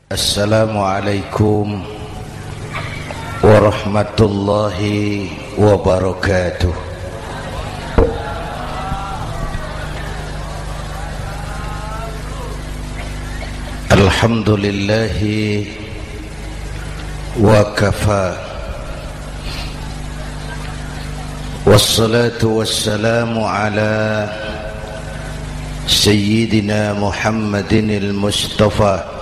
Assalamualaikum warahmatullahi wabarakatuh. Alhamdulillahi wa kafa, wassalatu wassalamu ala sayyidina Muhammadin al-Mustafa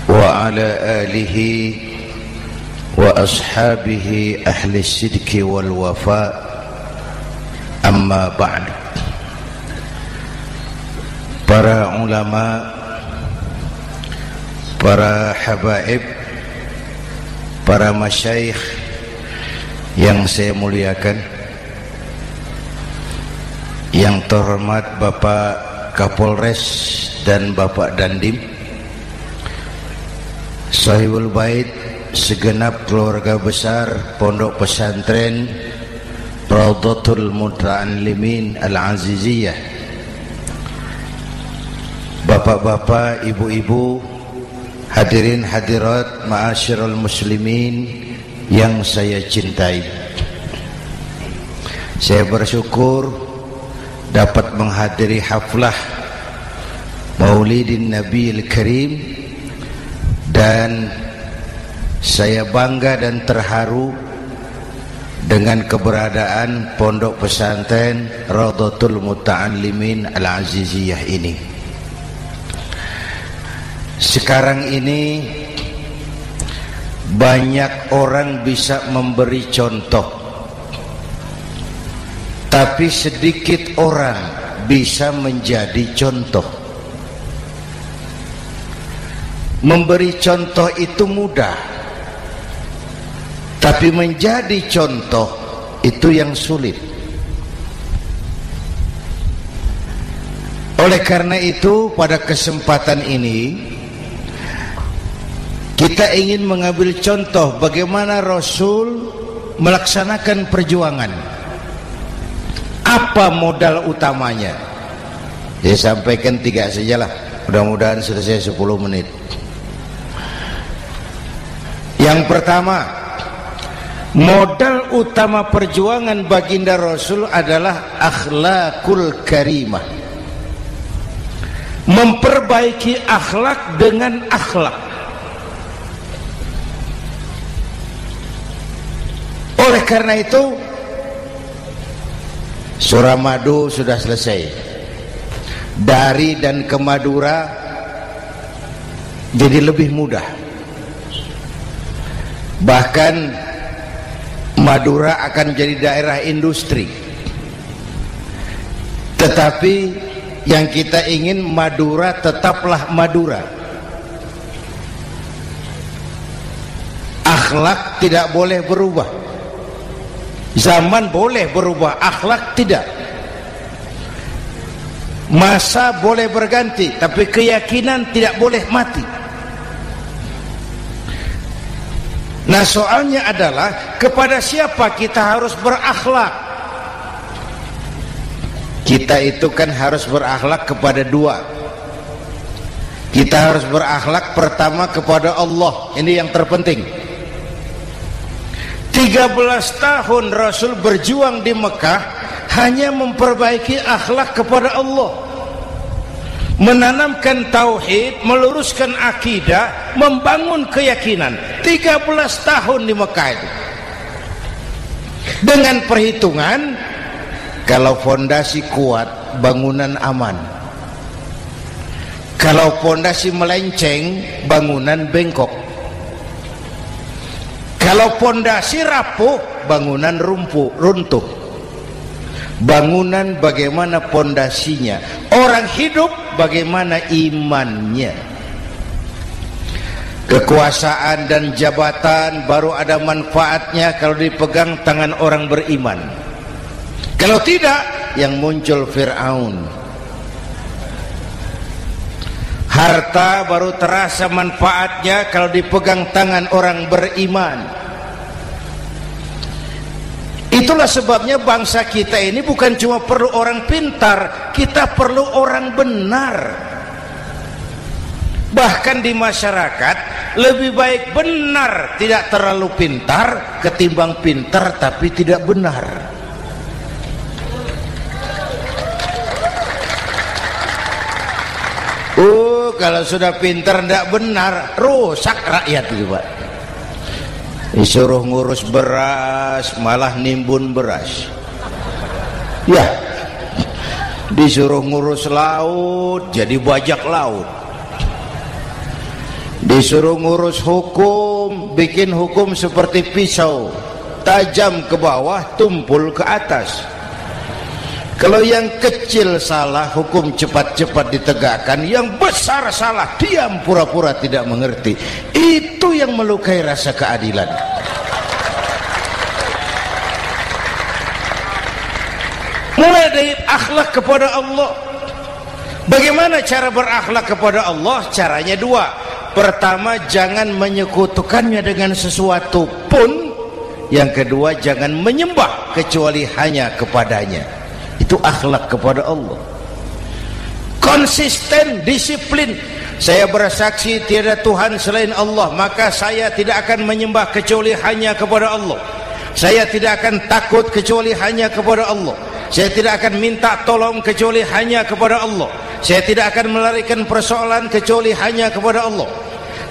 wa ala alihi wa ashabihi ahli sidqi wal wafa, amma ba'du. Para ulama, para habaib, para masyayikh yang saya muliakan, yang terhormat Bapak Kapolres dan Bapak Dandim, Sahibul Bait, segenap keluarga besar Pondok Pesantren Raudhatul Muta'allimin Al-Aziziyah, bapak-bapak, ibu-ibu, hadirin hadirat ma'asyiral muslimin yang saya cintai. Saya bersyukur dapat menghadiri haflah Maulidin Nabiil Karim, dan saya bangga dan terharu dengan keberadaan Pondok Pesantren Raudhatul Muta'allimin Al-Aziziyah ini. Sekarang ini banyak orang bisa memberi contoh, tapi sedikit orang bisa menjadi contoh. Memberi contoh itu mudah, tapi menjadi contoh itu yang sulit. Oleh karena itu, pada kesempatan ini kita ingin mengambil contoh bagaimana Rasul melaksanakan perjuangan. Apa modal utamanya? Saya sampaikan 3 sajalah, mudah-mudahan selesai 10 menit. Yang pertama, modal utama perjuangan baginda Rasul adalah akhlakul karimah. Memperbaiki akhlak dengan akhlak. Oleh karena itu, surah Madu sudah selesai. Dari dan ke Madura jadi lebih mudah. Bahkan Madura akan jadi daerah industri. Tetapi yang kita ingin, Madura tetaplah Madura. Akhlak tidak boleh berubah. Zaman boleh berubah, akhlak tidak. Masa boleh berganti, tapi keyakinan tidak boleh mati. Nah, soalnya adalah kepada siapa kita harus berakhlak? Kita itu kan harus berakhlak kepada 2. Kita harus berakhlak pertama kepada Allah. Ini yang terpenting. 13 tahun Rasul berjuang di Mekah hanya memperbaiki akhlak kepada Allah, menanamkan tauhid, meluruskan akidah, membangun keyakinan. 13 tahun di Mekah itu, dengan perhitungan kalau fondasi kuat, bangunan aman. Kalau fondasi melenceng, bangunan bengkok. Kalau fondasi rapuh, bangunan runtuh. Bangunan bagaimana fondasinya? Orang hidup bagaimana imannya? Kekuasaan dan jabatan baru ada manfaatnya kalau dipegang tangan orang beriman. Kalau tidak, yang muncul Fir'aun. Harta baru terasa manfaatnya kalau dipegang tangan orang beriman. Itulah sebabnya bangsa kita ini bukan cuma perlu orang pintar, kita perlu orang benar. Bahkan di masyarakat lebih baik benar tidak terlalu pintar ketimbang pintar tapi tidak benar. Kalau sudah pintar tidak benar, rusak rakyat itu Pak. Disuruh ngurus beras malah nimbun beras. Ya, disuruh ngurus laut jadi bajak laut. Disuruh ngurus hukum, bikin hukum seperti pisau, tajam ke bawah, tumpul ke atas. Kalau yang kecil salah, hukum cepat-cepat ditegakkan. Yang besar salah, diam pura-pura tidak mengerti. Itu yang melukai rasa keadilan. Mulai dari akhlak kepada Allah. Bagaimana cara berakhlak kepada Allah? Caranya dua. Pertama, jangan menyekutukannya dengan sesuatu pun. Yang kedua, jangan menyembah kecuali hanya kepadanya. Itu akhlak kepada Allah. Konsisten, disiplin. Saya bersaksi tiada Tuhan selain Allah, maka saya tidak akan menyembah kecuali hanya kepada Allah. Saya tidak akan takut kecuali hanya kepada Allah. Saya tidak akan minta tolong kecuali hanya kepada Allah. Saya tidak akan melarikan persoalan kecuali hanya kepada Allah.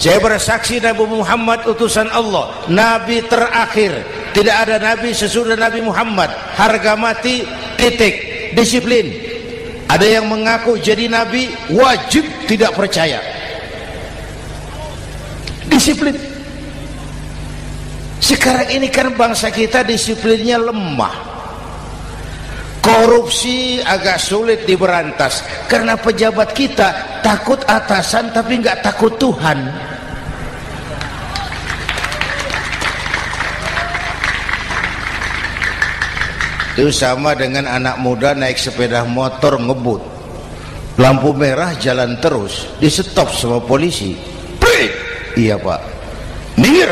Saya bersaksi Nabi Muhammad utusan Allah, Nabi terakhir. Tidak ada Nabi sesudah Nabi Muhammad. Harga mati, titik. Disiplin. Ada yang mengaku jadi Nabi, wajib tidak percaya. Disiplin. Sekarang ini kan bangsa kita disiplinnya lemah. Korupsi agak sulit diberantas karena pejabat kita takut atasan tapi nggak takut Tuhan. Itu sama dengan anak muda naik sepeda motor ngebut, lampu merah jalan terus, di stop sama polisi. Prit, iya Pak. Minggir,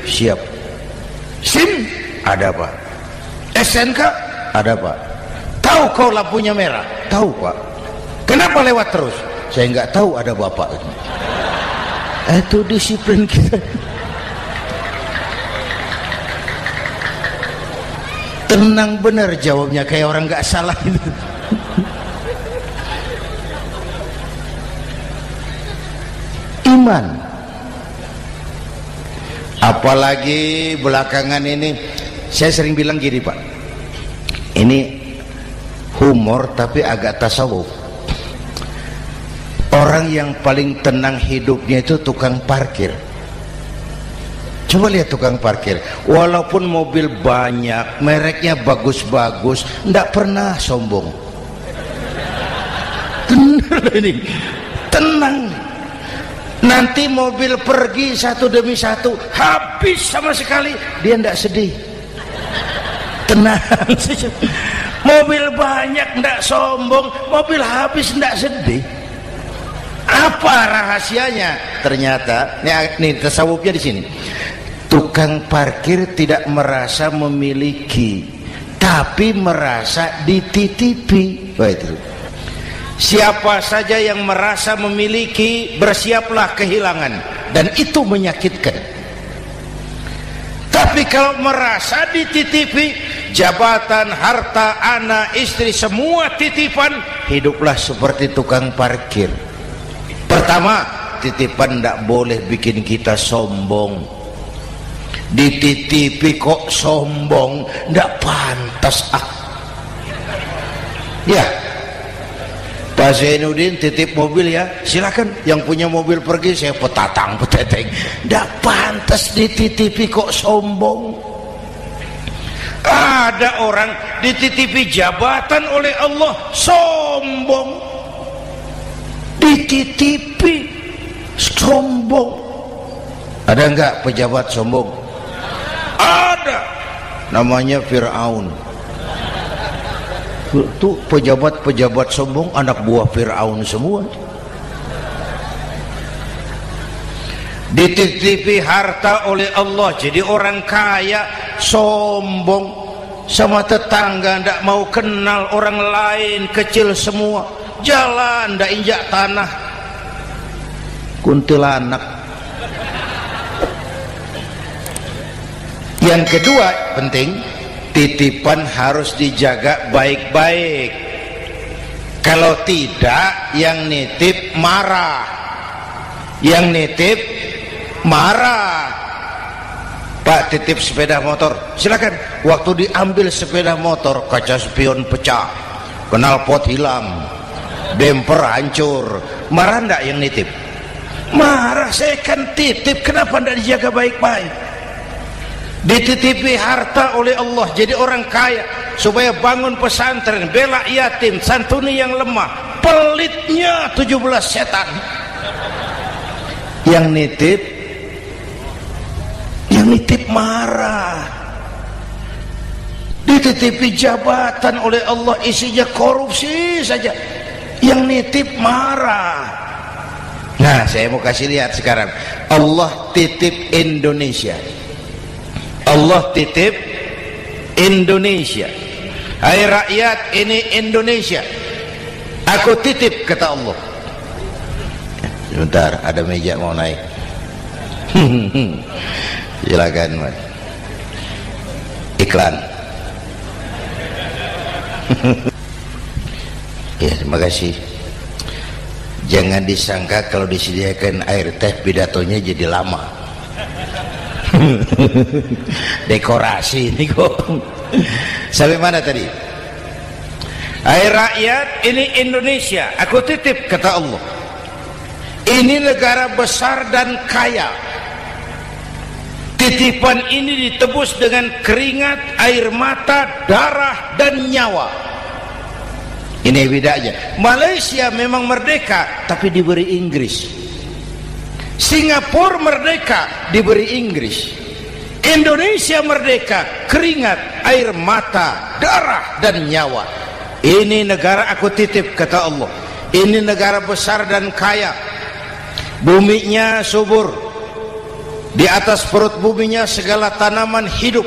siap. SIM, ada Pak. SNK, ada Pak. Tahu kau lampunya merah? Tahu Pak. Kenapa lewat terus? Saya nggak tahu, ada Bapak. Itu disiplin kita. Tenang benar jawabnya, kayak orang nggak salah itu. Iman. Apalagi belakangan ini saya sering bilang gini Pak, ini humor tapi agak tasawuf. Orang yang paling tenang hidupnya itu tukang parkir. Coba lihat tukang parkir, walaupun mobil banyak, mereknya bagus-bagus, tidak pernah sombong. Tenang. Nanti mobil pergi satu demi satu, habis sama sekali, dia tidak sedih. Tenang. Mobil banyak tidak sombong, mobil habis tidak sedih. Apa rahasianya? Ternyata, nih tasawufnya di sini. Tukang parkir tidak merasa memiliki, tapi merasa dititipi. Wah, itu. Siapa saja yang merasa memiliki, bersiaplah kehilangan, dan itu menyakitkan. Tapi kalau merasa dititipi, jabatan, harta, anak, istri, semua titipan, hiduplah seperti tukang parkir. Pertama, titipan tidak boleh bikin kita sombong. Dititipi kok sombong, ndak pantas ya. Pak Zainuddin titip mobil ya, silakan. Yang punya mobil pergi, saya petatang peteteng. Ndak pantas dititipi kok sombong. Ada orang dititipi jabatan oleh Allah sombong. Dititipi sombong. Ada enggak pejabat sombong? Ada, namanya Fir'aun. Itu pejabat-pejabat sombong anak buah Fir'aun semua. Dititipi harta oleh Allah, jadi orang kaya sombong, sama tetangga ndak mau kenal, orang lain kecil semua, jalan ndak injak tanah. kuntilanak. Yang kedua penting, titipan harus dijaga baik-baik. Kalau tidak, yang nitip marah. Yang nitip marah. Pak, titip sepeda motor, silakan. Waktu diambil sepeda motor, kaca spion pecah, knalpot hilang, bemper hancur. Marah enggak yang nitip? Marah. Saya kan titip, kenapa enggak dijaga baik-baik? Dititipi harta oleh Allah jadi orang kaya supaya bangun pesantren, bela yatim, santuni yang lemah. Pelitnya 17 setan. Yang nitip marah. Dititipi jabatan oleh Allah isinya korupsi saja, yang nitip marah. Nah, saya mau kasih lihat sekarang. Allah titip Indonesia. Allah titip Indonesia. Hai rakyat, ini Indonesia, aku titip, kata Allah. Sebentar, ada meja mau naik. Silakan, Mas. Iklan. Ya, terima kasih. Jangan disangka kalau disediakan air teh pidatonya jadi lama. Dekorasi ini kok. Sampai mana tadi? Hai rakyat, ini Indonesia, aku titip, kata Allah. Ini negara besar dan kaya. Titipan ini ditebus dengan keringat, air mata, darah, dan nyawa. Ini bedanya. Malaysia memang merdeka, tapi diberi Inggris. Singapura merdeka, diberi Inggris. Indonesia merdeka, keringat, air mata, darah, dan nyawa. Ini negara aku titip, kata Allah. Ini negara besar dan kaya. Buminya subur. Di atas perut buminya segala tanaman hidup.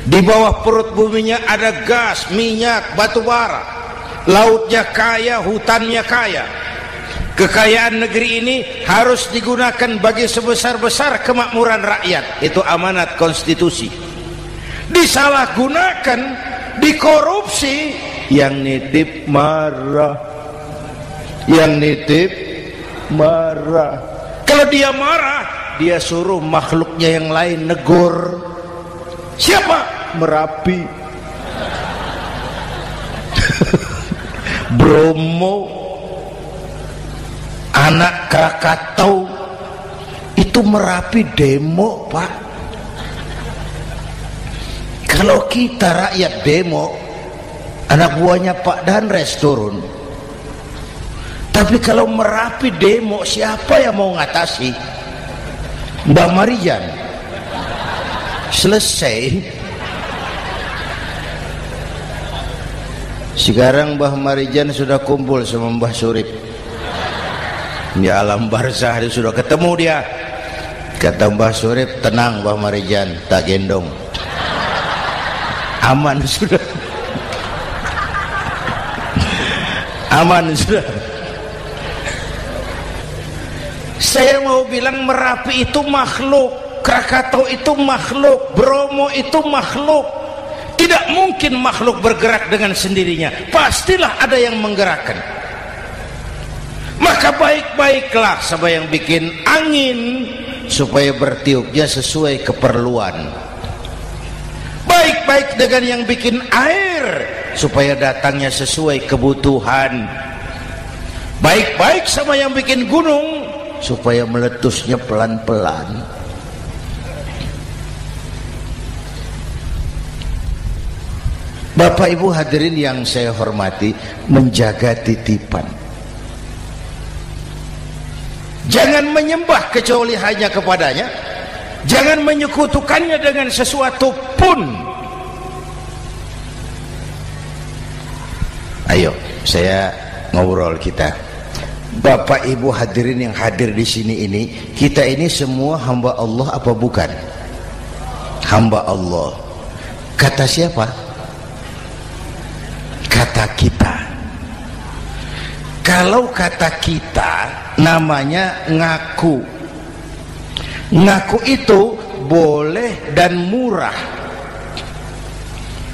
Di bawah perut buminya ada gas, minyak, batu bara. Lautnya kaya, hutannya kaya. Kekayaan negeri ini harus digunakan bagi sebesar-besar kemakmuran rakyat. Itu amanat konstitusi. Disalahgunakan, dikorupsi, yang nitip marah. Yang nitip marah. Kalau dia marah, dia suruh makhluknya yang lain negur. Siapa? Merapi, Bromo, anak Krakatau. Itu Merapi demo, Pak. Kalau kita rakyat demo, anak buahnya Pak Danres turun. Tapi kalau Merapi demo, siapa yang mau ngatasi? Mbak Marijan. Selesai. Sekarang Mbah Marijan sudah kumpul sama Mbah Surip di alam barzah, dia sudah ketemu dia. Kata Mbah Surip, tenang Mbah Marijan, tak gendong, aman sudah. Aman sudah. Saya mau bilang Merapi itu makhluk, Krakatau itu makhluk, Bromo itu makhluk. Tidak mungkin makhluk bergerak dengan sendirinya, pastilah ada yang menggerakkan. Maka baik-baiklah sama yang bikin angin supaya bertiupnya sesuai keperluan. Baik-baik dengan yang bikin air supaya datangnya sesuai kebutuhan. Baik-baik sama yang bikin gunung supaya meletusnya pelan-pelan. Bapak Ibu hadirin yang saya hormati, menjaga titipan. Jangan menyembah kecuali hanya kepadanya. Jangan menyekutukannya dengan sesuatu pun. Ayo, saya ngobrol kita. Bapak Ibu hadirin yang hadir di sini ini, kita ini semua hamba Allah apa bukan? Hamba Allah. Kata siapa? Kata kita. Kalau kata kita, namanya ngaku. Ngaku itu boleh dan murah.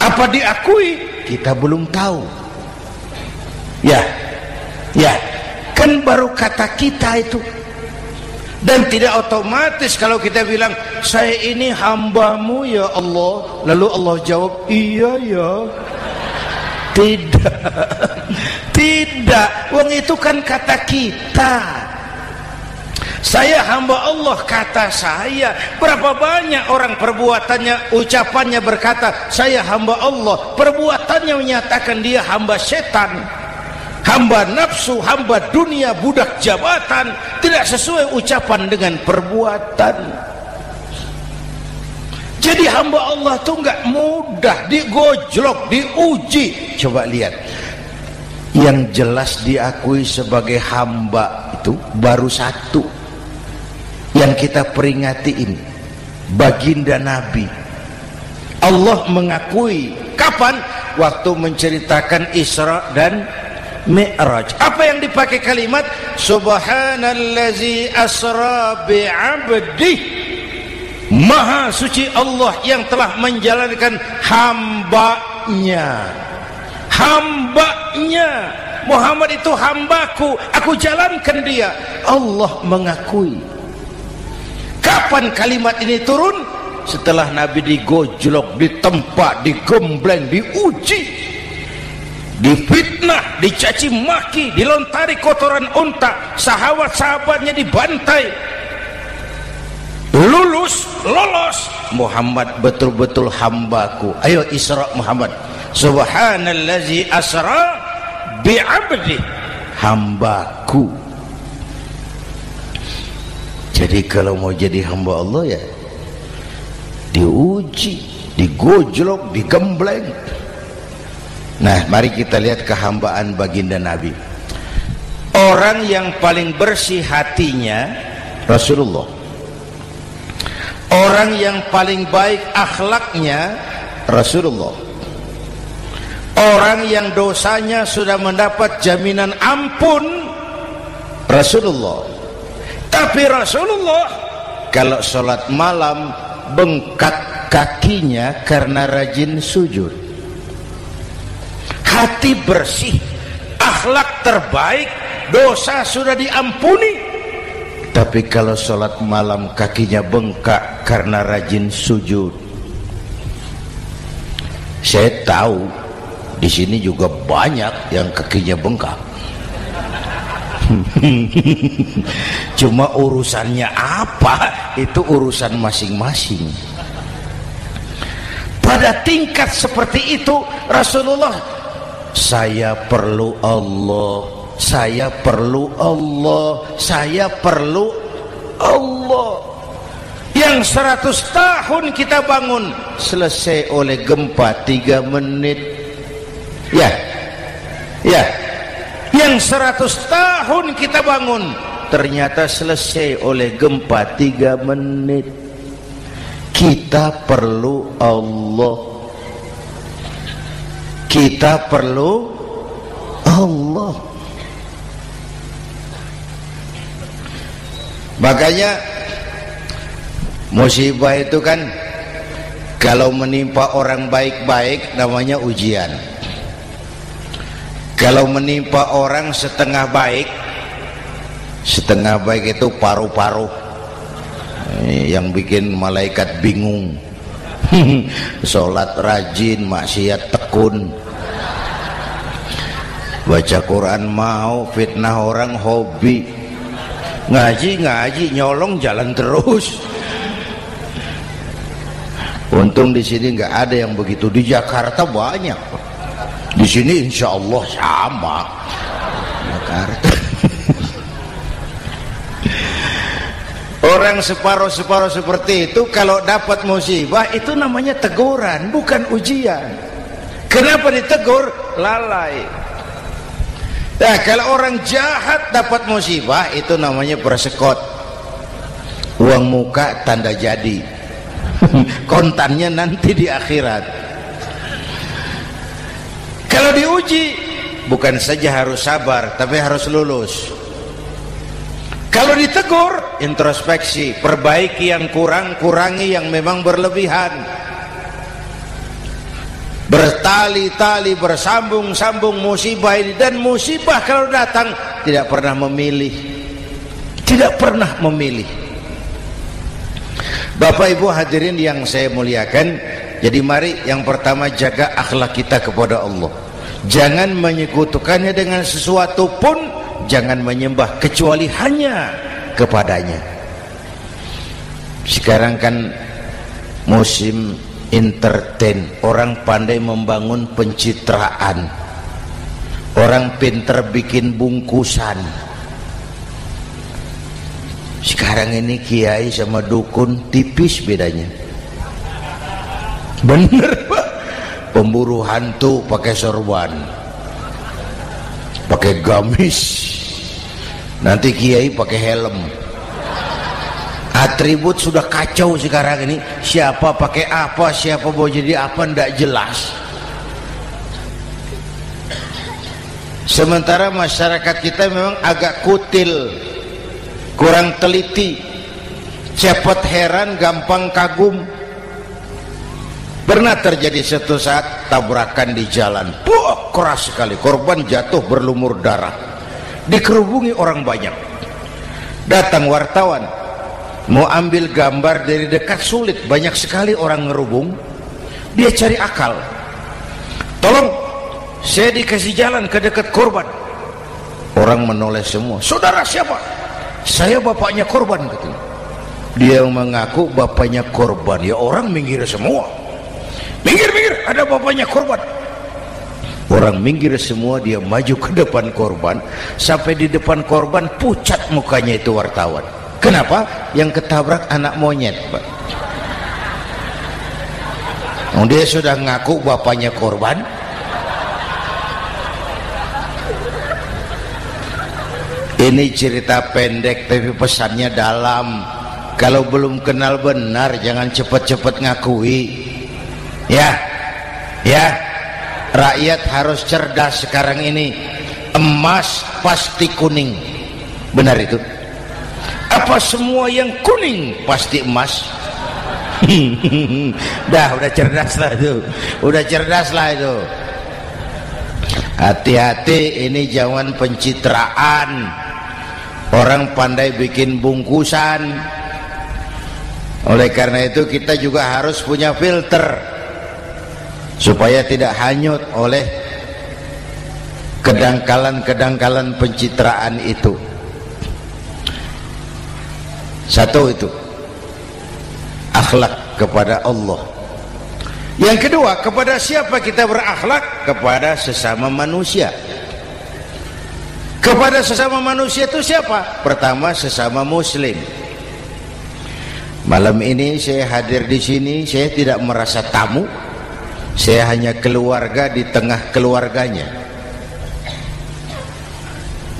Apa diakui? Kita belum tahu. Ya, kan baru kata kita itu. Dan tidak otomatis kalau kita bilang saya ini hambamu ya Allah, lalu Allah jawab iya ya. Tidak, wong itu kan kata kita. Saya hamba Allah, kata saya. Berapa banyak orang perbuatannya, ucapannya berkata saya hamba Allah, perbuatannya menyatakan dia hamba setan, hamba nafsu, hamba dunia, budak jabatan. Tidak sesuai ucapan dengan perbuatan. Jadi hamba Allah itu enggak mudah, digojlok, diuji. Coba lihat, yang jelas diakui sebagai hamba itu baru satu yang kita peringati ini, baginda Nabi. Allah mengakui kapan? Waktu menceritakan Isra dan Mi'raj. Apa yang dipakai kalimat? Subhanallazi asra bi'abdih. Maha suci Allah yang telah menjalankan hambanya. Hambanya. Muhammad itu hambaku, aku jalankan dia. Allah mengakui. Kapan kalimat ini turun? Setelah Nabi digojlok, ditempa, digembleng, diuji, difitnah, dicaci maki, dilontari kotoran unta, sahabat-sahabatnya dibantai. Lolos, Muhammad betul-betul hambaku. Ayo Isra Muhammad. Subhanallazi asra bi'abdi, hambaku. Jadi kalau mau jadi hamba Allah ya diuji, digojlok, digembleng. Nah, mari kita lihat kehambaan baginda Nabi. Orang yang paling bersih hatinya Rasulullah. Orang yang paling baik akhlaknya Rasulullah. Orang yang dosanya sudah mendapat jaminan ampun Rasulullah. Tapi Rasulullah kalau sholat malam bengkak kakinya karena rajin sujud. Hati bersih, akhlak terbaik, dosa sudah diampuni. Tapi kalau sholat malam kakinya bengkak karena rajin sujud. Saya tahu di sini juga banyak yang kakinya bengkak. Cuma urusannya apa, itu urusan masing-masing. Pada tingkat seperti itu Rasulullah, saya perlu Allah, saya perlu Allah, saya perlu Allah. Yang 100 tahun kita bangun selesai oleh gempa 3 menit. Ya. Yang 100 tahun kita bangun ternyata selesai oleh gempa 3 menit. Kita perlu Allah. Kita perlu Allah. Makanya musibah itu kan kalau menimpa orang baik-baik namanya ujian. Kalau menimpa orang setengah baik itu paru-paru yang bikin malaikat bingung. Sholat rajin, maksiat tekun, baca Quran mau, fitnah orang hobi, ngaji nyolong jalan terus. Untung di sini nggak ada yang begitu. Di Jakarta banyak. Di sini insya Allah sama. Jakarta. Orang separuh-separuh seperti itu kalau dapat musibah itu namanya teguran, bukan ujian. Kenapa ditegur? Lalai. Nah, kalau orang jahat dapat musibah itu namanya persekot. Uang muka tanda jadi. Kontannya nanti di akhirat. Kalau diuji bukan saja harus sabar tapi harus lulus. Kalau ditegur, introspeksi, perbaiki yang kurang, kurangi yang memang berlebihan. Bertali-tali, bersambung-sambung musibah ini, dan musibah kalau datang tidak pernah memilih, tidak pernah memilih. Bapak Ibu hadirin yang saya muliakan, jadi mari yang pertama jaga akhlak kita kepada Allah. Jangan menyekutukannya dengan sesuatu pun, jangan menyembah kecuali hanya kepadanya. Sekarang kan musim entertain, orang pandai membangun pencitraan, orang pinter bikin bungkusan. Sekarang ini kiai sama dukun tipis bedanya. Bener Pak, pemburu hantu pakai sorban, pakai gamis, nanti kiai pakai helm. Atribut sudah kacau sekarang ini, siapa pakai apa, siapa mau jadi apa, tidak jelas. Sementara masyarakat kita memang agak kutil, kurang teliti, cepat heran, gampang kagum. Pernah terjadi suatu saat tabrakan di jalan, keras sekali, korban jatuh berlumur darah, dikerubungi orang banyak. Datang wartawan mau ambil gambar dari dekat, sulit, banyak sekali orang ngerubung. Dia cari akal, tolong saya dikasih jalan ke dekat korban. Orang menoleh semua. Saudara siapa? Saya bapaknya korban, katanya. Dia mengaku bapaknya korban. Ya orang minggir semua, minggir, ada bapaknya korban. Orang minggir semua, dia maju ke depan korban. Sampai di depan korban pucat mukanya itu wartawan. Kenapa? Yang ketabrak anak monyet, Pak. Dia sudah ngaku bapaknya korban. Ini cerita pendek tapi pesannya dalam. Kalau belum kenal benar jangan cepat-cepat ngakui. Ya, rakyat harus cerdas sekarang ini. Emas pasti kuning, benar itu? Apa semua yang kuning pasti emas? udah cerdas lah itu, itu. Hati-hati, ini jangan pencitraan. Orang pandai bikin bungkusan. Oleh karena itu kita juga harus punya filter supaya tidak hanyut oleh kedangkalan-kedangkalan pencitraan itu. Satu itu akhlak kepada Allah. Yang kedua, kepada siapa kita berakhlak? Kepada sesama manusia. Kepada sesama manusia itu siapa? Pertama, sesama muslim. Malam ini saya hadir di sini, saya tidak merasa tamu. Saya hanya keluarga di tengah keluarganya.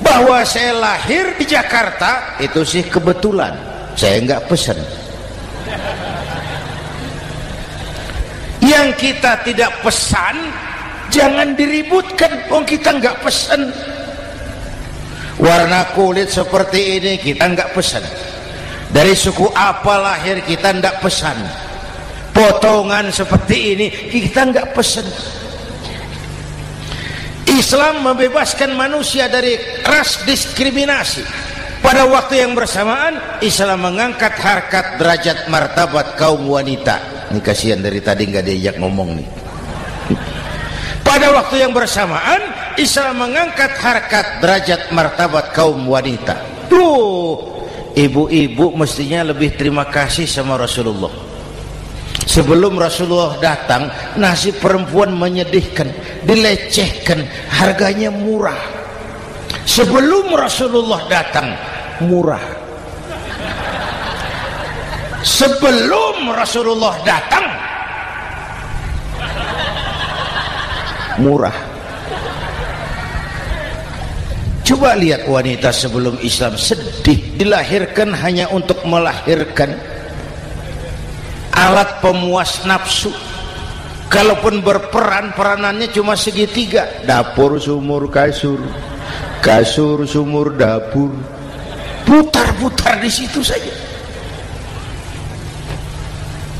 Bahwa saya lahir di Jakarta itu sih kebetulan. Saya enggak pesan. Yang kita tidak pesan jangan diributkan. Kita enggak pesan. Warna kulit seperti ini kita enggak pesan. Dari suku apa lahir kita enggak pesan. Potongan seperti ini kita enggak pesan. Islam membebaskan manusia dari ras diskriminasi. Pada waktu yang bersamaan Islam mengangkat harkat, derajat, martabat kaum wanita. Ini kasihan dari tadi nggak diajak ngomong nih. Pada waktu yang bersamaan Islam mengangkat harkat, derajat, martabat kaum wanita. Ibu-ibu mestinya lebih terima kasih sama Rasulullah. Sebelum Rasulullah datang, nasib perempuan menyedihkan, dilecehkan, harganya murah. Sebelum Rasulullah datang, murah. Sebelum Rasulullah datang, murah. Coba lihat wanita sebelum Islam, sedih, dilahirkan hanya untuk melahirkan, alat pemuas nafsu. Kalaupun berperan, peranannya cuma segitiga, dapur sumur kasur, kasur sumur dapur. putar-putar di situ saja.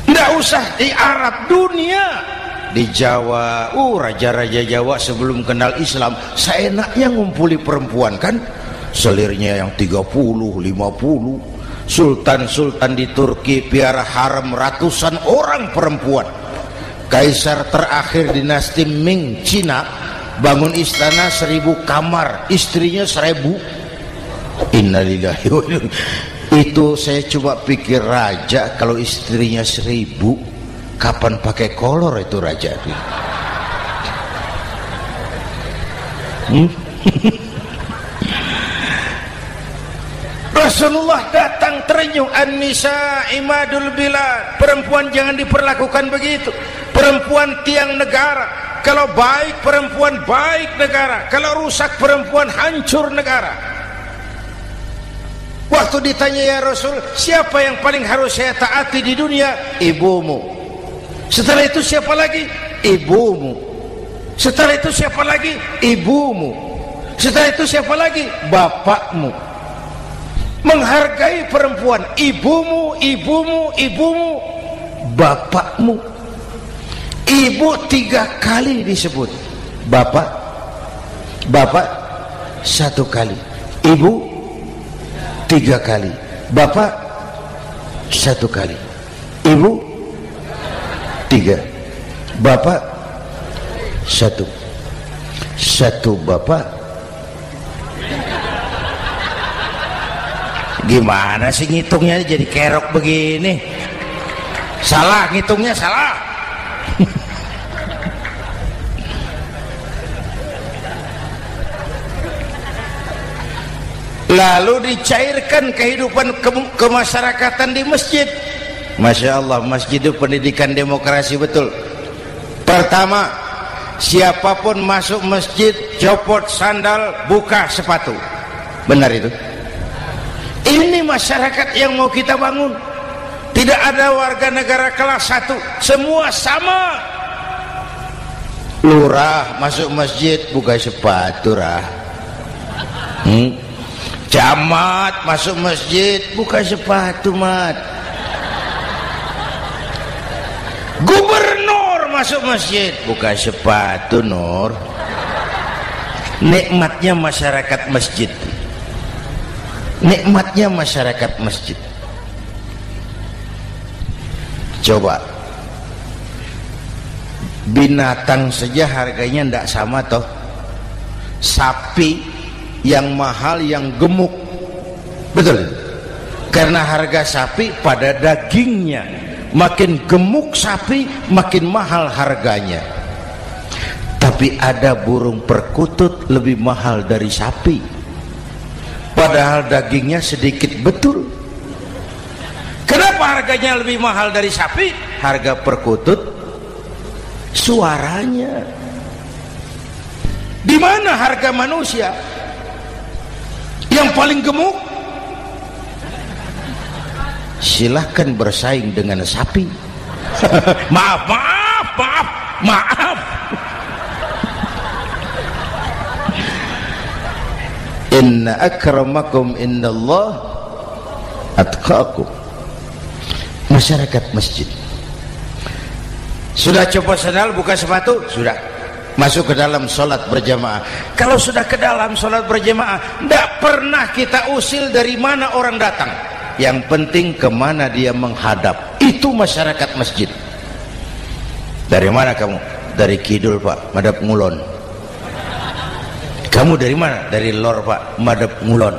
Tidak usah di Arab, dunia, di Jawa. Raja-raja Jawa sebelum kenal Islam seenaknya ngumpuli perempuan kan, selirnya yang 30, 50. Sultan-sultan di Turki piara harem ratusan orang perempuan. Kaisar terakhir dinasti Ming Cina bangun istana 1000 kamar, istrinya 1000. Innalillahi wa inna. Itu saya coba pikir, raja kalau istrinya 1000, kapan pakai kolor itu raja? Rasulullah datang terenyuh, an-nisa imadul bilad, perempuan jangan diperlakukan begitu, perempuan tiang negara, kalau baik perempuan baik negara, kalau rusak perempuan hancur negara. Waktu ditanya, ya Rasul, siapa yang paling harus saya taati di dunia? Ibumu. Setelah itu siapa lagi? Ibumu. Setelah itu siapa lagi? Ibumu. Setelah itu siapa lagi? Bapakmu. Menghargai perempuan, ibumu, ibumu, ibumu, bapakmu. Ibu 3 kali disebut, bapak 1 kali, ibu 3 kali, bapak 1 kali, ibu 3, bapak 1 bapak. Gimana sih ngitungnya jadi kerok begini? Salah ngitungnya, salah. Lalu dicairkan kehidupan kemasyarakatan di masjid. Masya Allah, masjid itu pendidikan demokrasi betul. Pertama, siapapun masuk masjid copot sandal, buka sepatu. Benar itu? Ini masyarakat yang mau kita bangun. Tidak ada warga negara kelas 1, semua sama. Lurah masuk masjid buka sepatu, rah. Camat masuk masjid buka sepatu, mat. Gubernur masuk masjid buka sepatu, Nur. Nikmatnya masyarakat masjid. Nikmatnya masyarakat masjid. Coba, binatang saja harganya tidak sama toh. Sapi yang mahal yang gemuk, betul? Karena harga sapi pada dagingnya. Makin gemuk sapi makin mahal harganya. Tapi ada burung perkutut lebih mahal dari sapi, padahal dagingnya sedikit, betul. Kenapa harganya lebih mahal dari sapi? Harga perkutut suaranya. Di mana harga manusia yang paling gemuk? Silahkan bersaing dengan sapi. maaf. Inna akramakum indallah atqakum. Masyarakat masjid sudah copot sandal, buka sepatu, sudah masuk ke dalam sholat berjamaah. Kalau sudah ke dalam sholat berjamaah, tidak pernah kita usil dari mana orang datang, yang penting kemana dia menghadap. Itu masyarakat masjid. Dari mana kamu? Dari kidul, Pak, madhab ngulon. Kamu dari mana? Dari lor, Pak, madhab ngulon.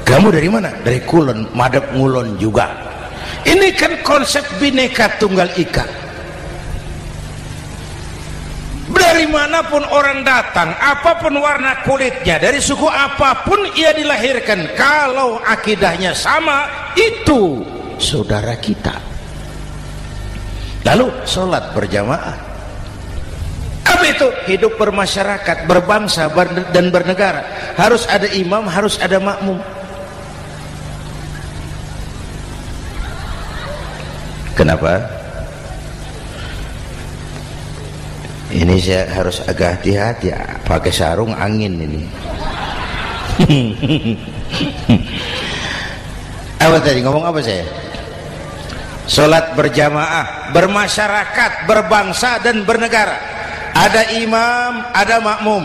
Kamu dari mana? Dari kulon, madhab ngulon juga. Ini kan konsep Bhinneka Tunggal Ika. Dari manapun orang datang, apapun warna kulitnya, dari suku apapun ia dilahirkan, kalau akidahnya sama, itu saudara kita. Lalu sholat berjamaah. Apa itu? Hidup bermasyarakat, berbangsa dan bernegara. Harus ada imam, harus ada makmum. Kenapa? Ini saya harus agak hati-hati, pakai sarung angin ini. Apa tadi ngomong apa saya? Sholat berjamaah, bermasyarakat, berbangsa dan bernegara. Ada imam, ada makmum.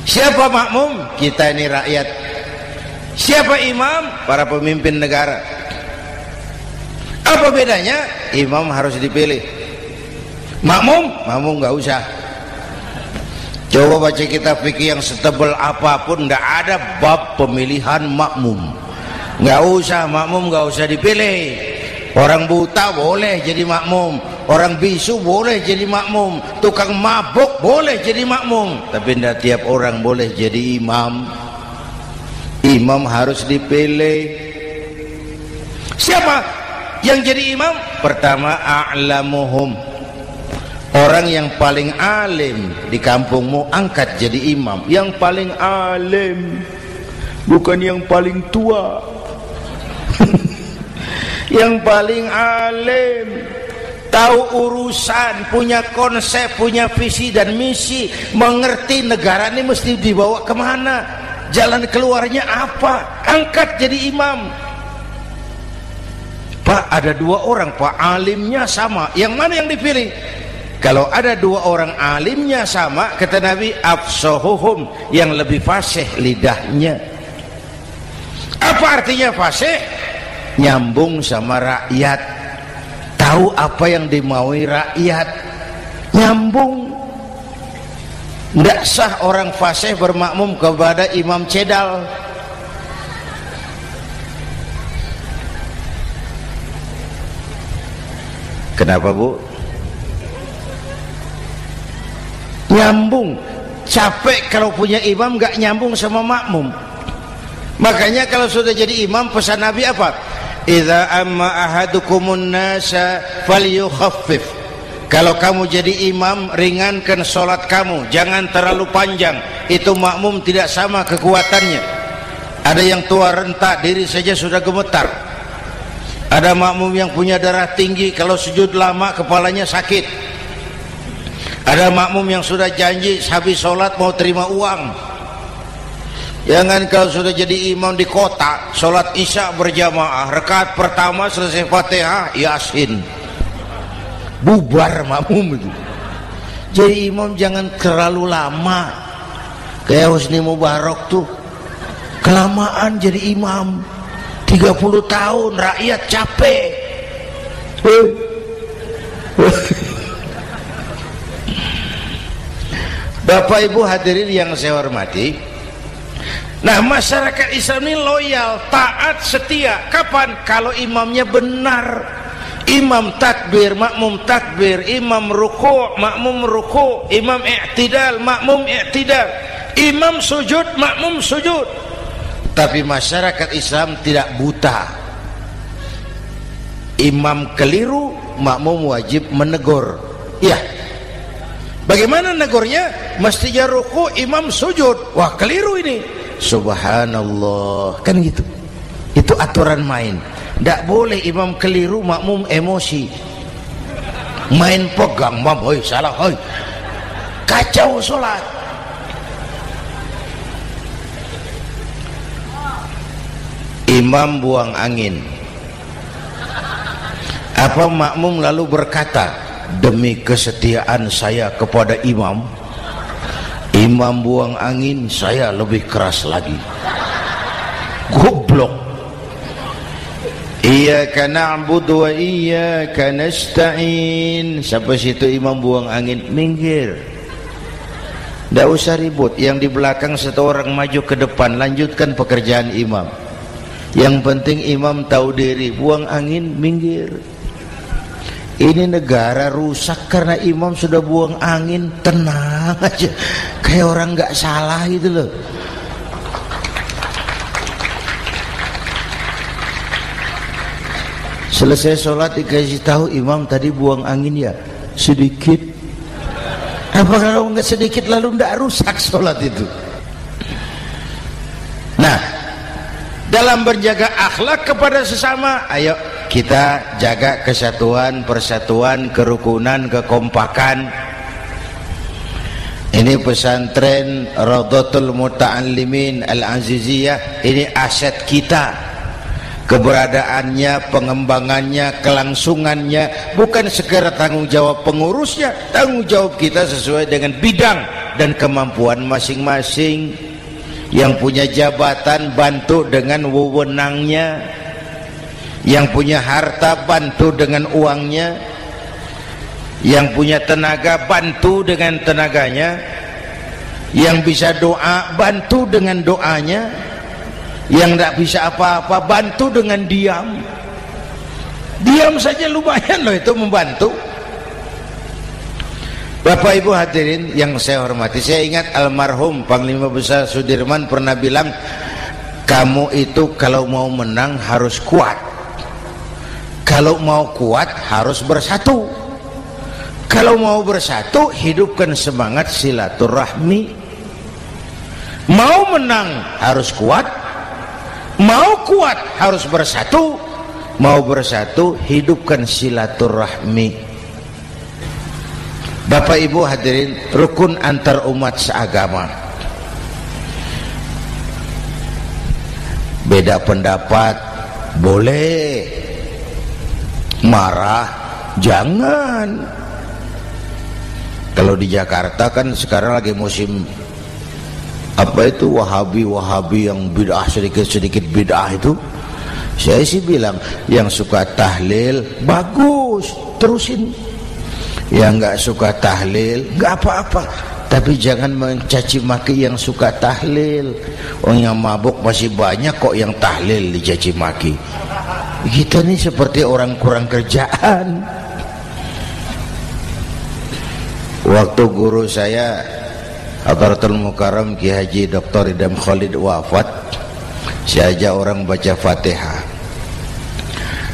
Siapa makmum? Kita ini rakyat. Siapa imam? Para pemimpin negara. Apa bedanya? Imam harus dipilih. Makmum nggak usah. Coba baca kitab fikih yang setebal apapun, nggak ada bab pemilihan makmum. Nggak usah, makmum nggak usah dipilih. Orang buta boleh jadi makmum, orang bisu boleh jadi makmum, tukang mabuk boleh jadi makmum, tapi tidak tiap orang boleh jadi imam. Imam harus dipilih. Siapa yang jadi imam? Pertama, a'lamuhum, orang yang paling alim di kampungmu angkat jadi imam. Yang paling alim, bukan yang paling tua. Yang paling alim, tahu urusan, punya konsep, punya visi dan misi, mengerti negara ini mesti dibawa kemana, jalan keluarnya apa, angkat jadi imam. Pak, ada dua orang Pak, alimnya sama, yang mana yang dipilih? Kalau ada dua orang alimnya sama, kata Nabi, afsahuhum, yang lebih fasih lidahnya. Apa artinya fasih? Nyambung sama rakyat, tahu apa yang dimaui rakyat, nyambung. Tidak sah orang fasih bermakmum kepada imam cedal. Kenapa Bu? Nyambung. Capek kalau punya imam gak nyambung sama makmum. Makanya kalau sudah jadi imam, pesan Nabi apa? Idza amma ahadukumun nasa falyukhaffif. Kalau kamu jadi imam, ringankan sholat kamu, jangan terlalu panjang. Itu makmum tidak sama kekuatannya. Ada yang tua renta, diri saja sudah gemetar. Ada makmum yang punya darah tinggi, kalau sujud lama kepalanya sakit. Ada makmum yang sudah janji habis sholat mau terima uang. Jangan kalau sudah jadi imam di kota, sholat isya berjamaah, rakaat pertama selesai Fatihah, Yasin, bubar makmum itu. Jadi imam jangan terlalu lama, kayak Husni Mubarak tuh, kelamaan jadi imam, 30 tahun, rakyat capek. Bapak Ibu hadirin yang saya hormati, nah masyarakat Islam ini loyal, taat, setia. Kapan? Kalau imamnya benar. Imam takbir, makmum takbir, imam ruku', makmum ruku', imam i'tidal, makmum i'tidal, imam sujud, makmum sujud. Tapi masyarakat Islam tidak buta. Imam keliru, makmum wajib menegur. Ya. Bagaimana negurnya? Mestinya ruku', imam sujud. Wah, keliru ini. Subhanallah, kan gitu. Itu aturan main. Tidak boleh imam keliru, makmum emosi, main pegang, mam, hoi salah, hoi, kacau sholat. Imam buang angin, apa makmum lalu berkata, demi kesetiaan saya kepada imam, imam buang angin, saya lebih keras lagi. Goblok. Iyyaka na'budu wa iyyaka nasta'in. Sampai situ imam buang angin, minggir. Tidak usah ribut. Yang di belakang satu orang maju ke depan, lanjutkan pekerjaan imam. Yang penting imam tahu diri, buang angin, minggir. Ini negara rusak karena imam sudah buang angin. Tenang aja, kayak orang nggak salah gitu loh. Selesai sholat dikasih tahu, imam tadi buang angin ya sedikit. Apa kalau nggak sedikit lalu nggak rusak sholat itu? Nah, dalam berjaga akhlak kepada sesama, ayo kita jaga kesatuan, persatuan, kerukunan, kekompakan. Ini pesantren Raudhatul Muta'allimin Al-Aziziyah, ini aset kita. keberadaannya, pengembangannya, kelangsungannya, bukan sekedar tanggung jawab pengurusnya, tanggung jawab kita sesuai dengan bidang dan kemampuan masing-masing. Yang punya jabatan bantu dengan wewenangnya, yang punya harta bantu dengan uangnya, yang punya tenaga bantu dengan tenaganya, yang bisa doa bantu dengan doanya, yang tidak bisa apa-apa bantu dengan diam. Diam saja lumayan loh itu membantu. Bapak Ibu hadirin yang saya hormati, saya ingat almarhum Panglima Besar Sudirman pernah bilang, kamu itu kalau mau menang harus kuat, kalau mau kuat harus bersatu, kalau mau bersatu hidupkan semangat silaturahmi. Mau menang harus kuat, mau kuat harus bersatu, mau bersatu hidupkan silaturahmi. Bapak Ibu hadirin, rukun antar umat seagama. Beda pendapat boleh, marah jangan. Kalau di Jakarta kan sekarang lagi musim apa itu wahabi yang bid'ah, sedikit bid'ah itu. Saya sih bilang yang suka tahlil bagus, terusin. Yang nggak suka tahlil nggak apa-apa, tapi jangan mencaci maki yang suka tahlil. Orang yang mabuk masih banyak kok yang tahlil dicaci maki. Kita nih seperti orang kurang kerjaan. Waktu guru saya Hadratul Mukarram Ki Haji Dr. Idham Khalid wafat, saya ajak orang baca Fatihah.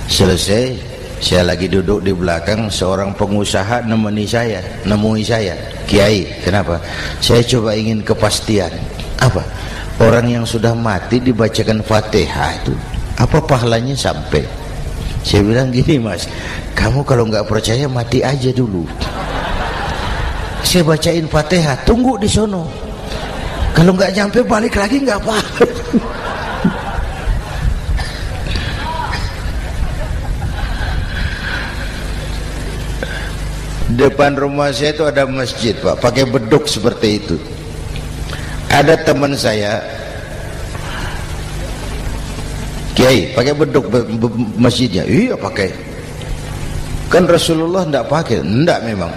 Selesai, saya lagi duduk di belakang, seorang pengusaha nemui saya, Kiai, kenapa? Saya coba ingin kepastian. Apa? Orang yang sudah mati dibacakan Fatihah itu, apa pahalanya sampai? Saya bilang gini, Mas, kamu kalau nggak percaya mati aja dulu. Saya bacain Fatihah, tunggu di sono. Kalau nggak nyampe balik lagi nggak apa-apa. Depan rumah saya itu ada masjid, Pak, pakai beduk seperti itu. Ada teman saya, Kiai, pakai beduk masjidnya. Iya pakai. Kan Rasulullah enggak pakai. Enggak memang.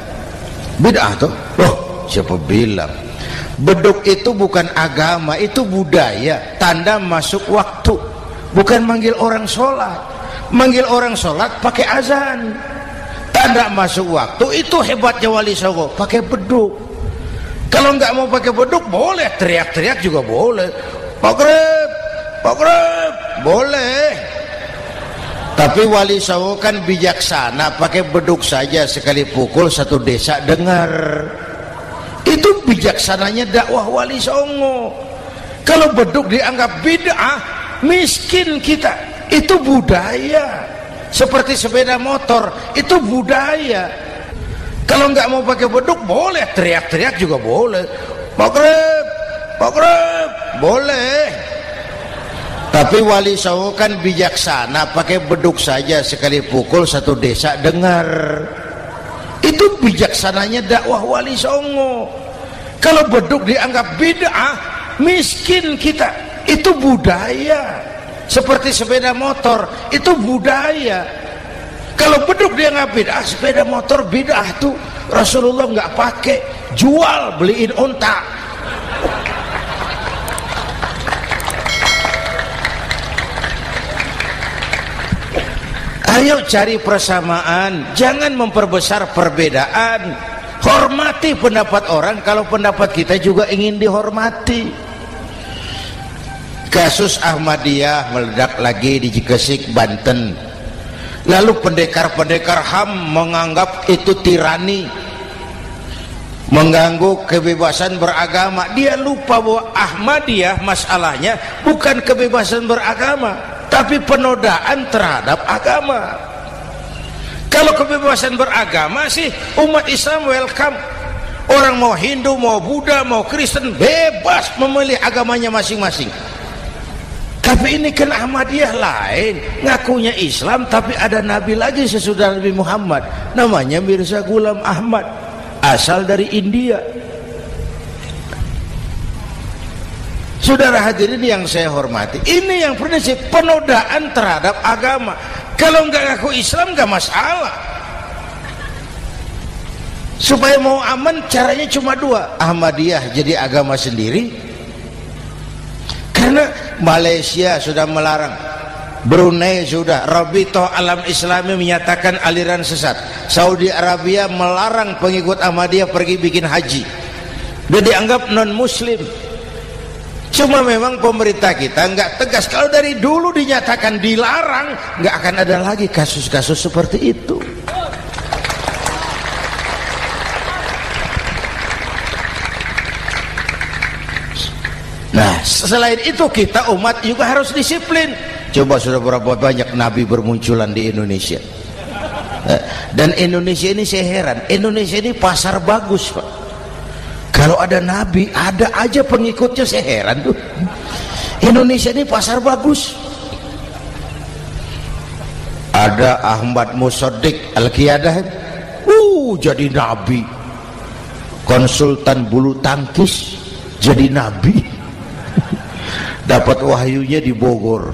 Bid'ah tuh. Oh, siapa bilang? Beduk itu bukan agama, itu budaya, tanda masuk waktu. Bukan manggil orang sholat. Manggil orang sholat pakai azan. Tanda masuk waktu, itu hebatnya Wali Songo, pakai beduk. Kalau nggak mau pakai beduk boleh, teriak-teriak juga boleh. Maghrib, boleh. Tapi Wali Songo kan bijaksana, pakai beduk saja, sekali pukul satu desa dengar. Itu bijaksananya dakwah Wali Songo. Kalau beduk dianggap bid'ah, miskin kita. Itu budaya. Seperti sepeda motor, itu budaya. Kalau nggak mau pakai beduk boleh, teriak-teriak juga boleh. Maghrib, boleh. Tapi Wali Songo kan bijaksana, pakai beduk saja, sekali pukul satu desa dengar. Itu bijaksananya dakwah Wali Songo. Kalau beduk dianggap bid'ah, miskin kita. Itu budaya. Seperti sepeda motor, itu budaya. Kalau beduk dia nggak bid'ah, sepeda motor bid'ah tuh. Rasulullah nggak pakai, jual, beliin unta. Ayo cari persamaan, jangan memperbesar perbedaan. Hormati pendapat orang kalau pendapat kita juga ingin dihormati. Kasus Ahmadiyah meledak lagi di Cikesik, Banten. Lalu pendekar-pendekar HAM menganggap itu tirani, mengganggu kebebasan beragama. Dia lupa bahwa Ahmadiyah masalahnya bukan kebebasan beragama, tapi penodaan terhadap agama. Kalau kebebasan beragama sih umat Islam welcome. Orang mau Hindu, mau Buddha, mau Kristen bebas memilih agamanya masing-masing. Tapi ini kan Ahmadiyah lain, ngakunya Islam tapi ada nabi lagi sesudah Nabi Muhammad, namanya Mirza Ghulam Ahmad, asal dari India. Saudara hadirin yang saya hormati, ini yang prinsip penodaan terhadap agama. Kalau nggak ngaku Islam nggak masalah. Supaya mau aman caranya cuma dua, Ahmadiyah jadi agama sendiri, karena Malaysia sudah melarang, Brunei sudah, Rabitoh Alam Islami menyatakan aliran sesat, Saudi Arabia melarang pengikut Ahmadiyah pergi bikin haji, dia dianggap non muslim. Cuma memang pemerintah kita nggak tegas. Kalau dari dulu dinyatakan dilarang, nggak akan ada lagi kasus-kasus seperti itu. Nah, selain itu kita umat juga harus disiplin. Coba sudah berapa banyak nabi bermunculan di Indonesia. Dan Indonesia ini saya heran, Indonesia ini pasar bagus, Pak. Kalau ada nabi, ada aja pengikutnya, saya heran tuh. Indonesia ini pasar bagus. Ada Ahmad Musaddiq Al-Qiyadah, jadi nabi. Konsultan bulu tangkis jadi nabi. Dapat wahyunya di Bogor,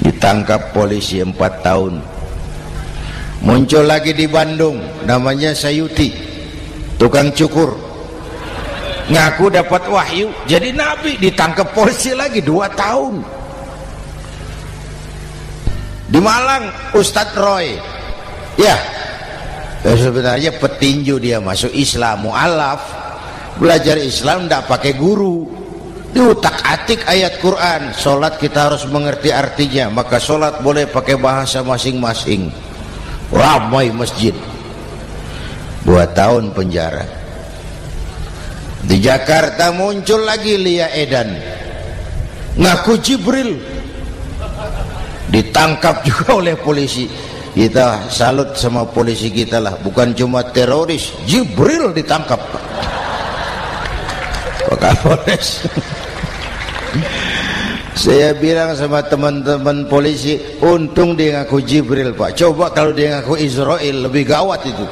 ditangkap polisi 4 tahun. Muncul lagi di Bandung, namanya Sayuti, tukang cukur, ngaku dapat wahyu jadi nabi, ditangkap polisi lagi 2 tahun. Di Malang Ustadz Roy, ya sebenarnya petinju, dia masuk Islam, mu'alaf, belajar Islam tidak pakai guru, diutak-atik ayat Quran. Sholat kita harus mengerti artinya, maka sholat boleh pakai bahasa masing-masing. Ramai masjid, 2 tahun penjara. Di Jakarta muncul lagi Lia Edan, ngaku Jibril, ditangkap juga oleh polisi. Kita salut sama polisi kita lah, bukan cuma teroris, Jibril ditangkap Pak Kapolres. Saya bilang sama teman-teman polisi, untung dia ngaku Jibril, Pak. Coba kalau dia ngaku Israel, lebih gawat itu.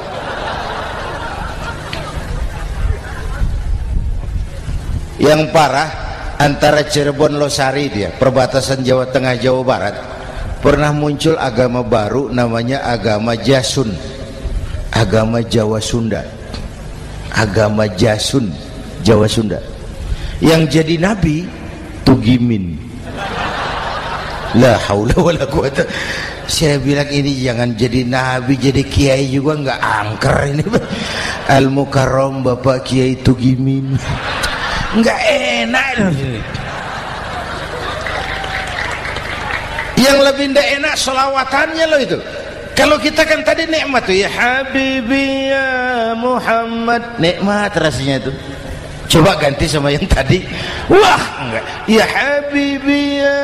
Yang parah, antara Cirebon Losari, dia perbatasan Jawa Tengah Jawa Barat, pernah muncul agama baru namanya agama Jasun, agama Jawa Sunda, agama Jasun Jawa Sunda. Yang jadi nabi Tugimin. La haula wala quwata. Saya bilang ini jangan jadi nabi, jadi kiai juga nggak angker ini. Al Mukarram Bapak Kiai Tugimin, nggak enak. Yang lebih ndak enak selawatannya loh itu. Kalau kita kan tadi nikmat tuh, ya Habibi ya Muhammad, nikmat rasanya itu. Coba ganti sama yang tadi, wah enggak, ya Habibi ya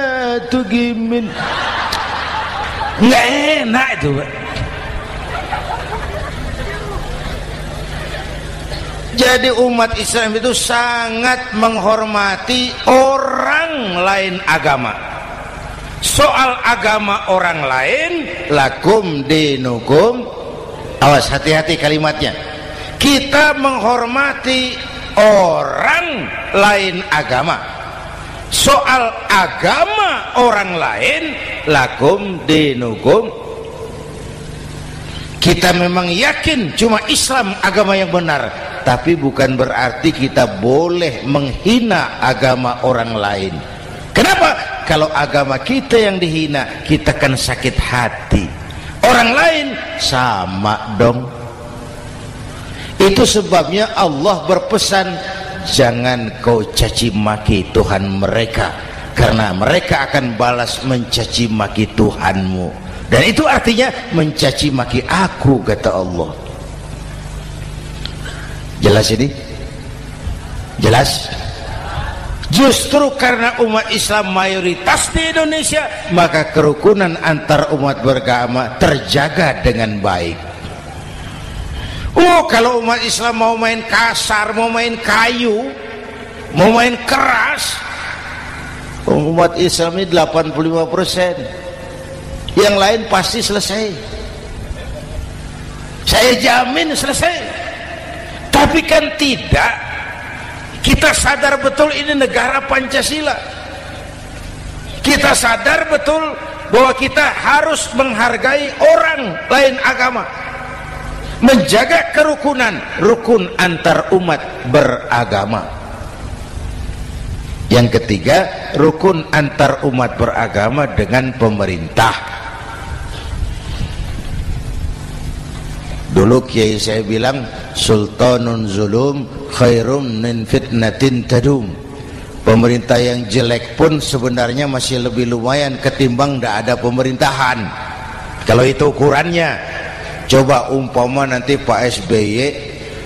Tugimin, enggak enak itu, Pak. Jadi umat Islam itu sangat menghormati orang lain agama. Soal agama orang lain, lakum dinukum, awas hati-hati kalimatnya. Kita menghormati orang lain agama. Soal agama orang lain, lakum dinukum. Kita memang yakin cuma Islam agama yang benar, tapi bukan berarti kita boleh menghina agama orang lain. Kenapa? Kalau agama kita yang dihina, kita kan sakit hati. Orang lain sama dong. Itu sebabnya Allah berpesan, jangan kau caci maki Tuhan mereka, karena mereka akan balas mencaci maki Tuhanmu. Dan itu artinya mencaci maki aku, kata Allah. Jelas ini? Jelas? Justru karena umat Islam mayoritas di Indonesia, maka kerukunan antar umat beragama terjaga dengan baik. Kalau umat Islam mau main kasar, mau main kayu, mau main keras, Umat Islam ini 85%, yang lain pasti selesai, saya jamin selesai. Tapi kan tidak, kita sadar betul ini negara Pancasila, kita sadar betul bahwa kita harus menghargai orang lain agama, menjaga kerukunan, rukun antar umat beragama. Yang ketiga, rukun antar umat beragama dengan pemerintah. Dulu kiai saya bilang, sultanun zulum khairum min fitnatin tadum. Pemerintah yang jelek pun sebenarnya masih lebih lumayan ketimbang tidak ada pemerintahan, kalau itu ukurannya. Coba umpama nanti Pak SBY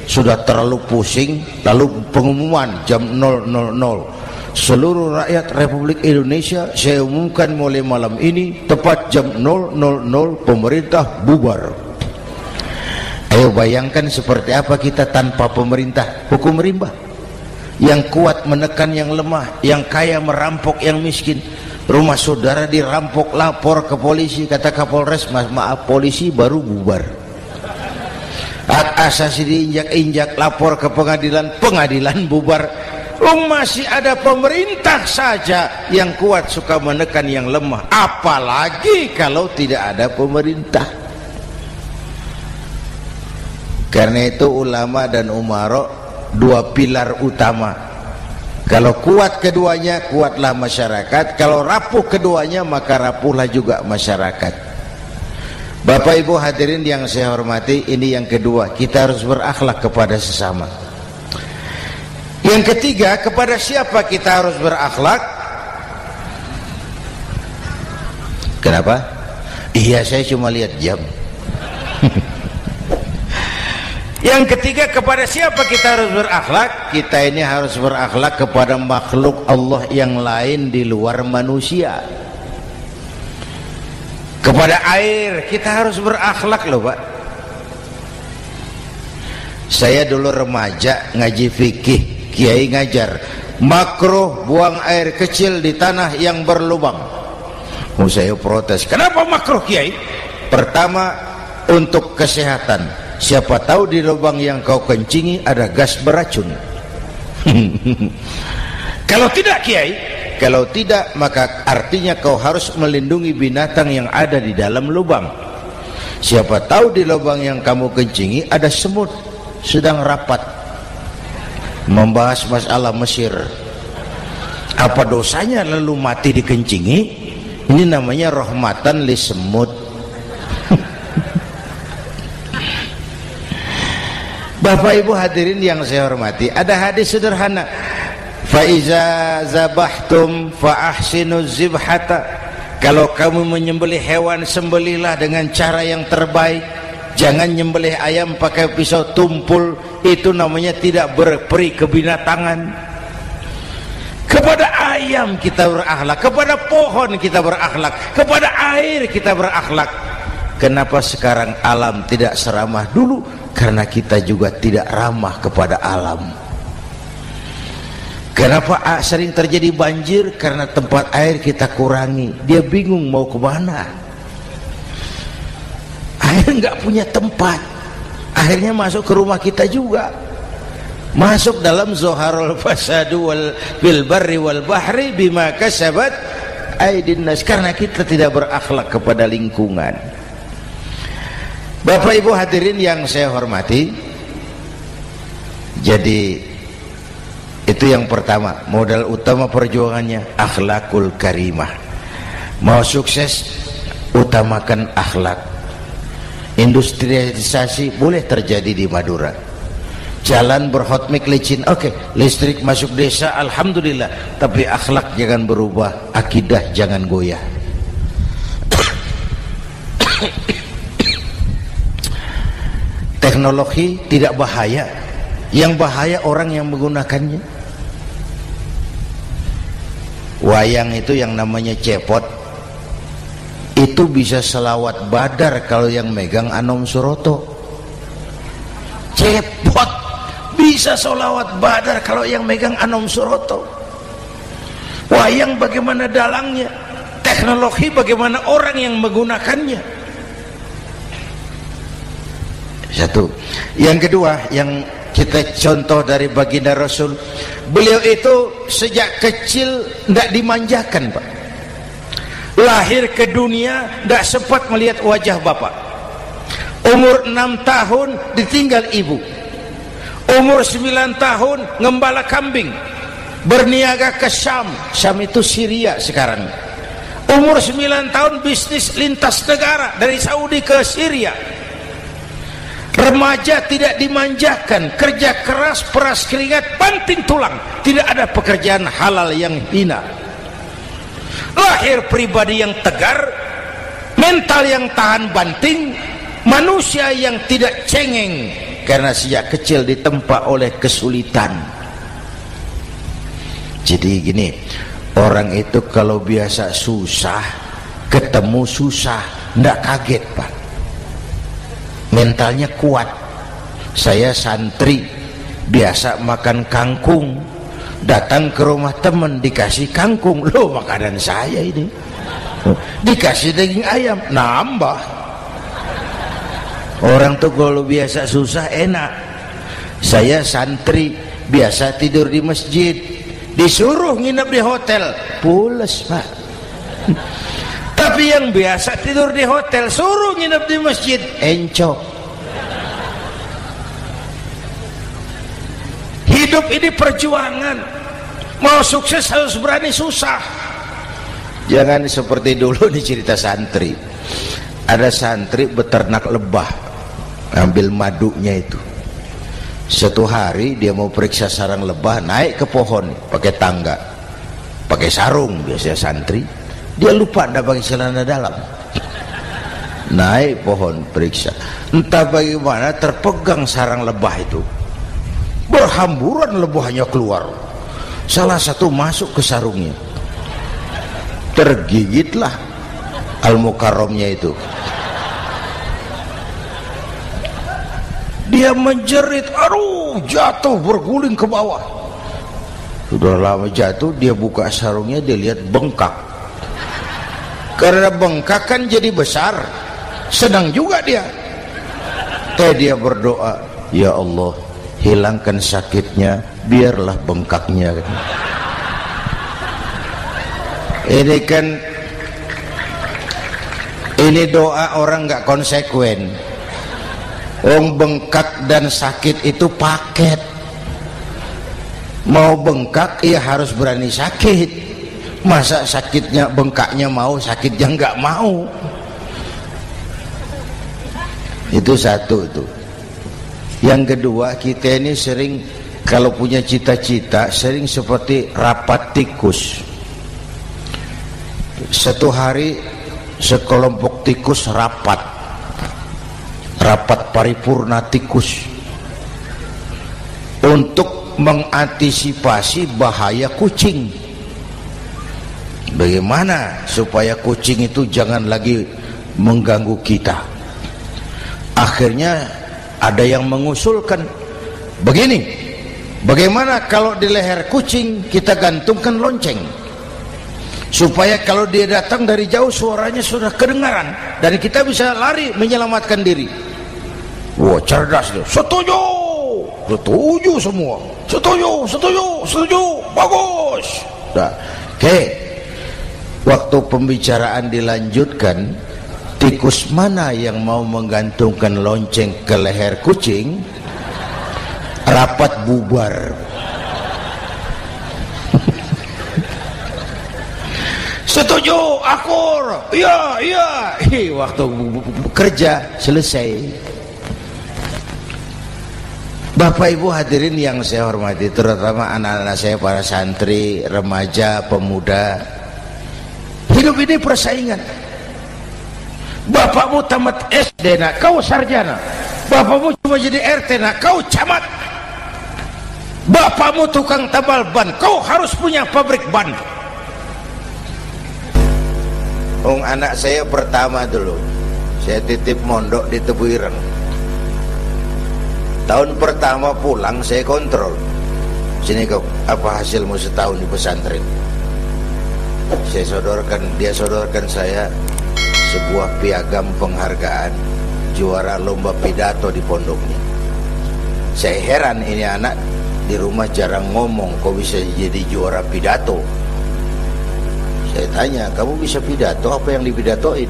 sudah terlalu pusing, lalu pengumuman jam 000, seluruh rakyat Republik Indonesia saya umumkan mulai malam ini tepat jam 000 pemerintah bubar. Ayo bayangkan seperti apa kita tanpa pemerintah. Hukum rimba, yang kuat menekan yang lemah, yang kaya merampok yang miskin. Rumah saudara dirampok, lapor ke polisi, kata Kapolres, maaf polisi baru bubar. Hak asasi diinjak-injak, lapor ke pengadilan, pengadilan bubar. Masih ada pemerintah saja yang kuat suka menekan yang lemah, apalagi kalau tidak ada pemerintah. Karena itu ulama dan umara dua pilar utama. Kalau kuat keduanya, kuatlah masyarakat. Kalau rapuh keduanya, maka rapuhlah juga masyarakat. Bapak Ibu hadirin yang saya hormati, ini yang kedua, kita harus berakhlak kepada sesama. Yang ketiga, kepada siapa kita harus berakhlak? Kenapa? Iya, saya cuma lihat jam. Yang ketiga, kepada siapa kita harus berakhlak? Kita ini harus berakhlak kepada makhluk Allah yang lain di luar manusia. Kepada air kita harus berakhlak loh Pak. Saya dulu remaja ngaji fikih, kiai ngajar makruh buang air kecil di tanah yang berlubang. Saya protes, kenapa makruh kiai? Pertama, untuk kesehatan. Siapa tahu di lubang yang kau kencingi ada gas beracun. Kalau tidak kiai, kalau tidak maka artinya kau harus melindungi binatang yang ada di dalam lubang. Siapa tahu di lubang yang kamu kencingi ada semut sedang rapat membahas masalah Mesir. Apa dosanya lalu mati dikencingi? Ini namanya rahmatan li semut. Bapak Ibu hadirin yang saya hormati, ada hadis sederhana, fa iza zabahtum fa ahsinu zibhata. Kalau kamu menyembelih hewan, sembelihlah dengan cara yang terbaik. Jangan nyembelih ayam pakai pisau tumpul, itu namanya tidak berperi kebinatangan. Kepada ayam kita berakhlak, kepada pohon kita berakhlak, kepada air kita berakhlak. Kenapa sekarang alam tidak seramah dulu? Karena kita juga tidak ramah kepada alam. Kenapa sering terjadi banjir? Karena tempat air kita kurangi. Dia bingung mau kemana. Air nggak punya tempat. Akhirnya masuk ke rumah kita juga. Masuk dalam zoharul fasadu bil barri wal bahri bima kasabat aydin nas. Karena kita tidak berakhlak kepada lingkungan. Bapak Ibu hadirin yang saya hormati, jadi itu yang pertama, modal utama perjuangannya akhlakul karimah. Mau sukses, utamakan akhlak. Industrialisasi boleh terjadi di Madura, jalan berhotmik licin, oke, listrik masuk desa, alhamdulillah, tapi akhlak jangan berubah, akidah jangan goyah. Teknologi tidak bahaya, yang bahaya orang yang menggunakannya. Wayang itu yang namanya cepot, itu bisa selawat badar kalau yang megang Anom Suroto. Cepot bisa selawat badar kalau yang megang Anom Suroto. Wayang bagaimana dalangnya, teknologi bagaimana orang yang menggunakannya. Satu. Yang kedua, yang kita contoh dari baginda Rasul, beliau itu sejak kecil tidak dimanjakan, Pak. Lahir ke dunia tidak sempat melihat wajah bapak. Umur 6 tahun ditinggal ibu. Umur 9 tahun ngembala kambing, berniaga ke Syam. Syam itu Syria sekarang. Umur 9 tahun bisnis lintas negara dari Saudi ke Syria. Remaja tidak dimanjakan, kerja keras, peras keringat, banting tulang. Tidak ada pekerjaan halal yang hina. Lahir pribadi yang tegar, mental yang tahan banting, manusia yang tidak cengeng karena sejak kecil ditempa oleh kesulitan. Jadi gini, orang itu kalau biasa susah, ketemu susah, tidak kaget, Pak. Mentalnya kuat. Saya santri biasa makan kangkung, datang ke rumah teman dikasih kangkung, loh makanan saya ini, dikasih daging ayam, nambah. Orang tuh kalau biasa susah enak. Saya santri biasa tidur di masjid, disuruh nginep di hotel, pules, Pak. Tapi yang biasa tidur di hotel suruh nginep di masjid, encok. Hidup ini perjuangan. Mau sukses harus berani susah. Jangan seperti dulu nih cerita santri. Ada santri beternak lebah, ambil madunya itu. Satu hari dia mau periksa sarang lebah, naik ke pohon pakai tangga, pakai sarung biasanya santri. Dia lupa ada pakai celana dalam. Naik pohon periksa, entah bagaimana terpegang sarang lebah itu. Berhamburan lebahnya keluar. Salah satu masuk ke sarungnya. Tergigitlah Al-Mukarramnya itu. Dia menjerit, aduh, jatuh berguling ke bawah. Sudah lama jatuh, dia buka sarungnya, dia lihat bengkak. Karena bengkak kan jadi besar, senang juga dia. Dia berdoa, ya Allah, hilangkan sakitnya, biarlah bengkaknya. Ini doa orang nggak konsekuen. Bengkak dan sakit itu paket. Mau bengkak ya harus berani sakit. Masa sakitnya bengkaknya mau, sakitnya nggak mau. Itu satu itu. Yang kedua, kita ini sering kalau punya cita-cita sering seperti rapat tikus. Satu hari sekelompok tikus rapat paripurna tikus untuk mengantisipasi bahaya kucing. Bagaimana supaya kucing itu jangan lagi mengganggu kita. Akhirnya ada yang mengusulkan begini, bagaimana kalau di leher kucing kita gantungkan lonceng, supaya kalau dia datang dari jauh suaranya sudah kedengaran dan kita bisa lari menyelamatkan diri. Wah, cerdas tuh. Setuju, setuju semua. Setuju, bagus. Nah, oke. Waktu pembicaraan dilanjutkan, tikus mana yang mau menggantungkan lonceng ke leher kucing? Rapat bubar. Setuju, akur. Iya. Waktu kerja selesai. Bapak Ibu hadirin yang saya hormati, terutama anak-anak saya, para santri, remaja, pemuda. Hidup ini persaingan. Bapakmu tamat SD, nak, kau sarjana. Bapakmu cuma jadi RT, nak, kau camat. Bapakmu tukang tambal ban, kau harus punya pabrik ban. Anak saya pertama dulu, saya titip mondok di Tebu Ireng. Tahun pertama pulang saya kontrol, sini kau, apa hasilmu setahun di pesantren? Dia sodorkan saya sebuah piagam penghargaan juara lomba pidato di pondoknya. Saya heran, ini anak di rumah jarang ngomong, kok bisa jadi juara pidato? Saya tanya, kamu bisa pidato, apa yang dipidatoin?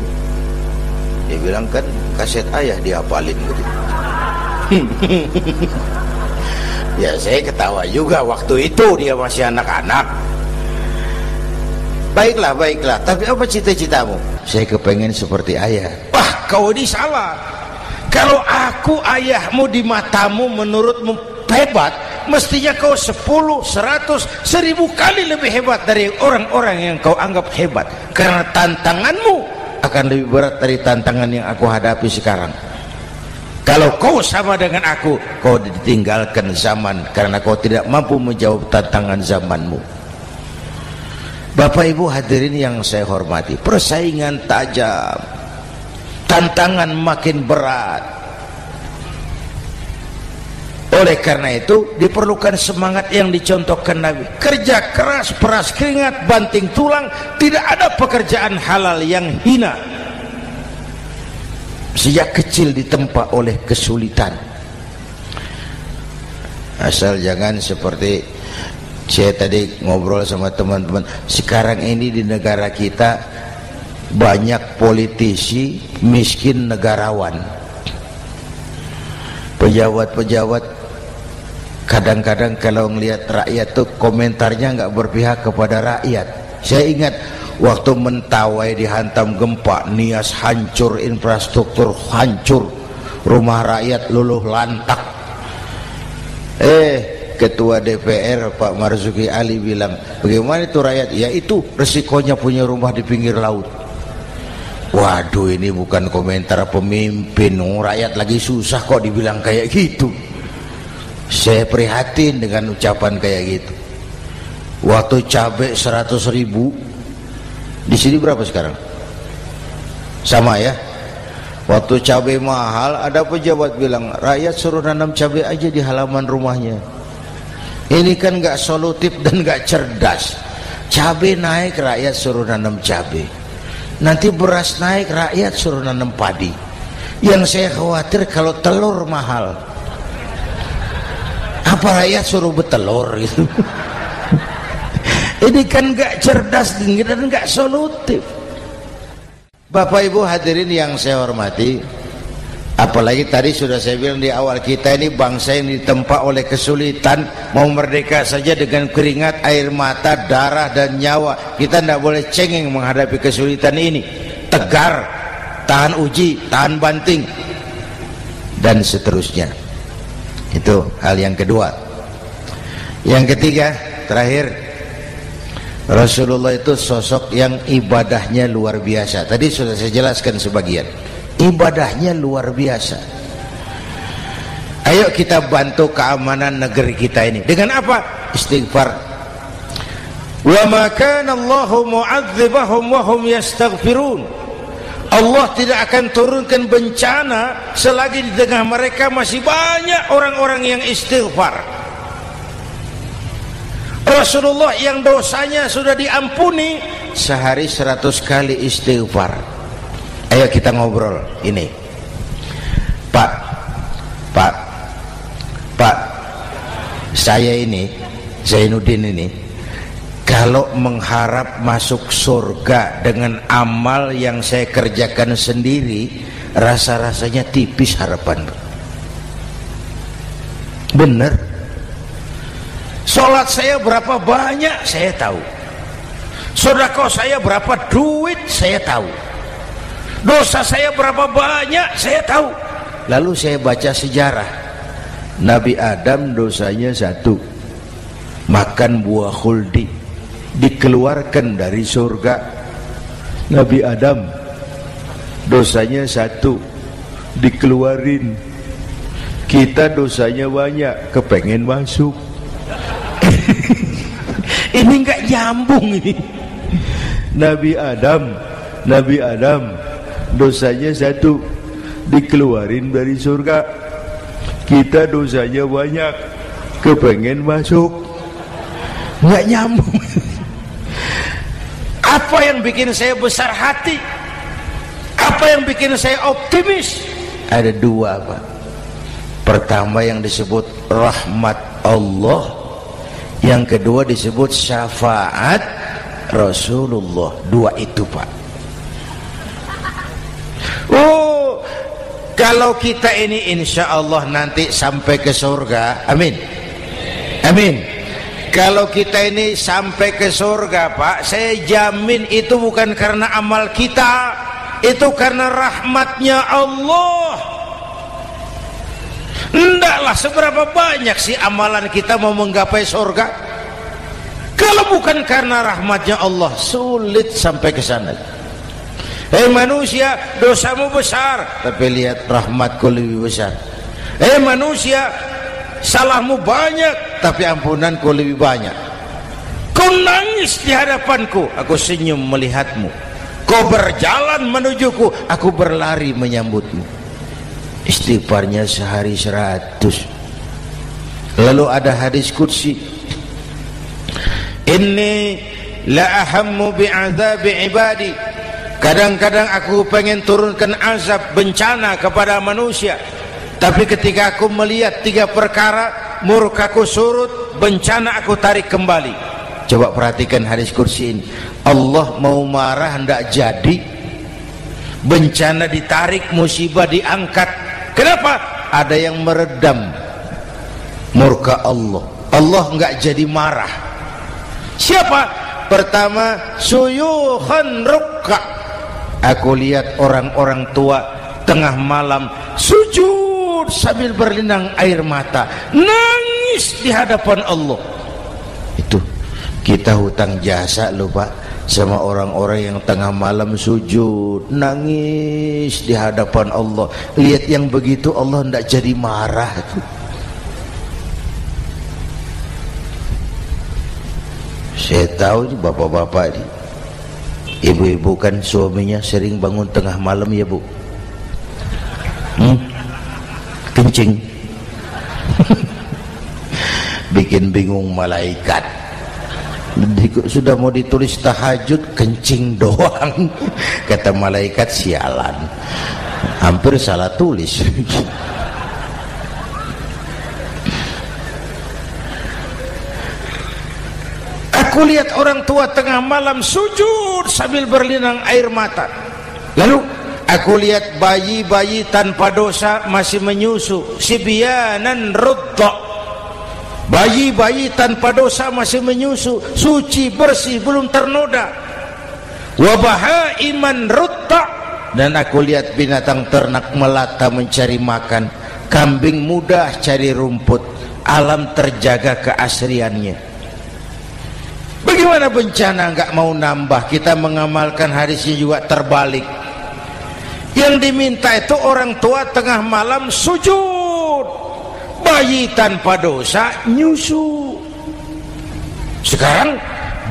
Dia bilang, kan kaset ayah dihafalin gitu. Ya saya ketawa juga, waktu itu dia masih anak-anak. Baiklah, tapi apa cita-citamu? Saya kepengen seperti ayah. Wah, kau ini salah. Kalau aku ayahmu di matamu menurutmu hebat, mestinya kau 10, 100, 1000 kali lebih hebat dari orang-orang yang kau anggap hebat. Karena tantanganmu akan lebih berat dari tantangan yang aku hadapi sekarang. Kalau kau sama dengan aku, kau ditinggalkan zaman karena kau tidak mampu menjawab tantangan zamanmu. Bapak Ibu hadirin yang saya hormati, persaingan tajam, tantangan makin berat. Oleh karena itu diperlukan semangat yang dicontohkan Nabi. Kerja keras, peras keringat, banting tulang. Tidak ada pekerjaan halal yang hina. Sejak kecil ditempa oleh kesulitan. Asal jangan seperti saya tadi ngobrol sama teman-teman, sekarang ini di negara kita banyak politisi miskin negarawan. Pejabat-pejabat kadang-kadang kalau ngelihat rakyat tuh komentarnya nggak berpihak kepada rakyat. Saya ingat waktu Mentawai dihantam gempa, Nias hancur, infrastruktur hancur, rumah rakyat luluh lantak. Ketua DPR Pak Marzuki Ali bilang, bagaimana itu rakyat? Ya itu resikonya punya rumah di pinggir laut. Waduh, ini bukan komentar pemimpin, rakyat lagi susah kok dibilang kayak gitu. Saya prihatin dengan ucapan kayak gitu. Waktu cabai 100.000, di sini berapa sekarang? Sama ya. Waktu cabai mahal, ada pejabat bilang, rakyat suruh nanam cabai aja di halaman rumahnya. Ini kan gak solutif dan gak cerdas. Cabai naik, rakyat suruh nanam cabai. Nanti beras naik, rakyat suruh nanam padi. Yang saya khawatir kalau telur mahal, apa rakyat suruh betelur gitu? Ini kan gak cerdas dan gak solutif. Bapak Ibu hadirin yang saya hormati, apalagi tadi sudah saya bilang di awal, kita ini bangsa yang ditempa oleh kesulitan. Mau merdeka saja dengan keringat, air mata, darah dan nyawa. Kita tidak boleh cengeng menghadapi kesulitan ini. Tegar, tahan uji, tahan banting, dan seterusnya. Itu hal yang kedua. Yang ketiga, terakhir, Rasulullah itu sosok yang ibadahnya luar biasa. Tadi sudah saya jelaskan sebagian. Ibadahnya luar biasa. Ayo kita bantu keamanan negeri kita ini. Dengan apa? Istighfar. Wa ma kana Allahu mu'adzibahum wa hum yastaghfirun. Allah tidak akan turunkan bencana selagi di tengah mereka masih banyak orang-orang yang istighfar. Rasulullah yang dosanya sudah diampuni sehari 100 kali istighfar. Ayo kita ngobrol ini. Pak, saya ini, Zainuddin ini, kalau mengharap masuk surga dengan amal yang saya kerjakan sendiri, rasa-rasanya tipis harapan. Bener. Sholat saya berapa banyak saya tahu. Sedekah saya berapa duit saya tahu. Dosa saya berapa banyak saya tahu. Lalu saya baca sejarah. Nabi Adam dosanya 1, makan buah khuldi, dikeluarkan dari surga. Nabi Adam dosanya 1, dikeluarin. Kita dosanya banyak, kepengen masuk. Ini nggak nyambung ini. Nabi Adam dosanya 1, dikeluarin dari surga. Kita dosanya banyak, kepengen masuk. Nggak nyambung. Apa yang bikin saya besar hati? Apa yang bikin saya optimis? Ada dua, Pak. Pertama yang disebut rahmat Allah, yang kedua disebut syafaat Rasulullah. Dua itu, Pak. Oh, kalau kita ini insya Allah nanti sampai ke surga, amin, amin. Kalau kita ini sampai ke surga, Pak, saya jamin itu bukan karena amal kita, itu karena rahmatnya Allah. Ndaklah seberapa banyak sih amalan kita mau menggapai surga. Kalau bukan karena rahmatnya Allah, sulit sampai ke sana. Manusia, dosamu besar, tapi lihat rahmatku lebih besar. Manusia, salahmu banyak, tapi ampunanku lebih banyak. Kau nangis di hadapanku, aku senyum melihatmu. Kau berjalan menujuku, aku berlari menyambutmu. Istighfarnya sehari 100. Lalu ada hadis qudsi, inni la ahammu bi'adzabi ibadi. Kadang-kadang aku pengen turunkan azab, bencana kepada manusia, tapi ketika aku melihat 3 perkara, murkaku surut, bencana aku tarik kembali. Coba perhatikan hadis kursi ini. Allah mau marah hendak jadi, bencana ditarik, musibah diangkat. Kenapa? Ada yang meredam murka Allah. Allah enggak jadi marah. Siapa? Pertama, suyukhan rukka. Aku lihat orang-orang tua tengah malam sujud sambil berlinang air mata, nangis di hadapan Allah. Itu kita hutang jasa loh, Pak, sama orang-orang yang tengah malam sujud nangis di hadapan Allah. Lihat yang begitu Allah tidak jadi marah. Saya tahu nih bapak-bapak ini, ibu-ibu kan suaminya sering bangun tengah malam ya, Bu. Kencing. Bikin bingung malaikat. Sudah mau ditulis tahajud, kencing doang. Kata malaikat, sialan, hampir salah tulis. Aku lihat orang tua tengah malam sujud sambil berlinang air mata. Lalu aku lihat bayi-bayi tanpa dosa masih menyusu, sibyanan rudda. Bayi-bayi tanpa dosa masih menyusu, suci bersih, belum ternoda. Wa bahaiman rudda. Dan aku lihat binatang ternak melata mencari makan, kambing mudah cari rumput, alam terjaga keasriannya. Bagaimana bencana enggak mau nambah? Kita mengamalkan hadisnya juga terbalik. Yang diminta itu orang tua tengah malam sujud, bayi tanpa dosa nyusu. Sekarang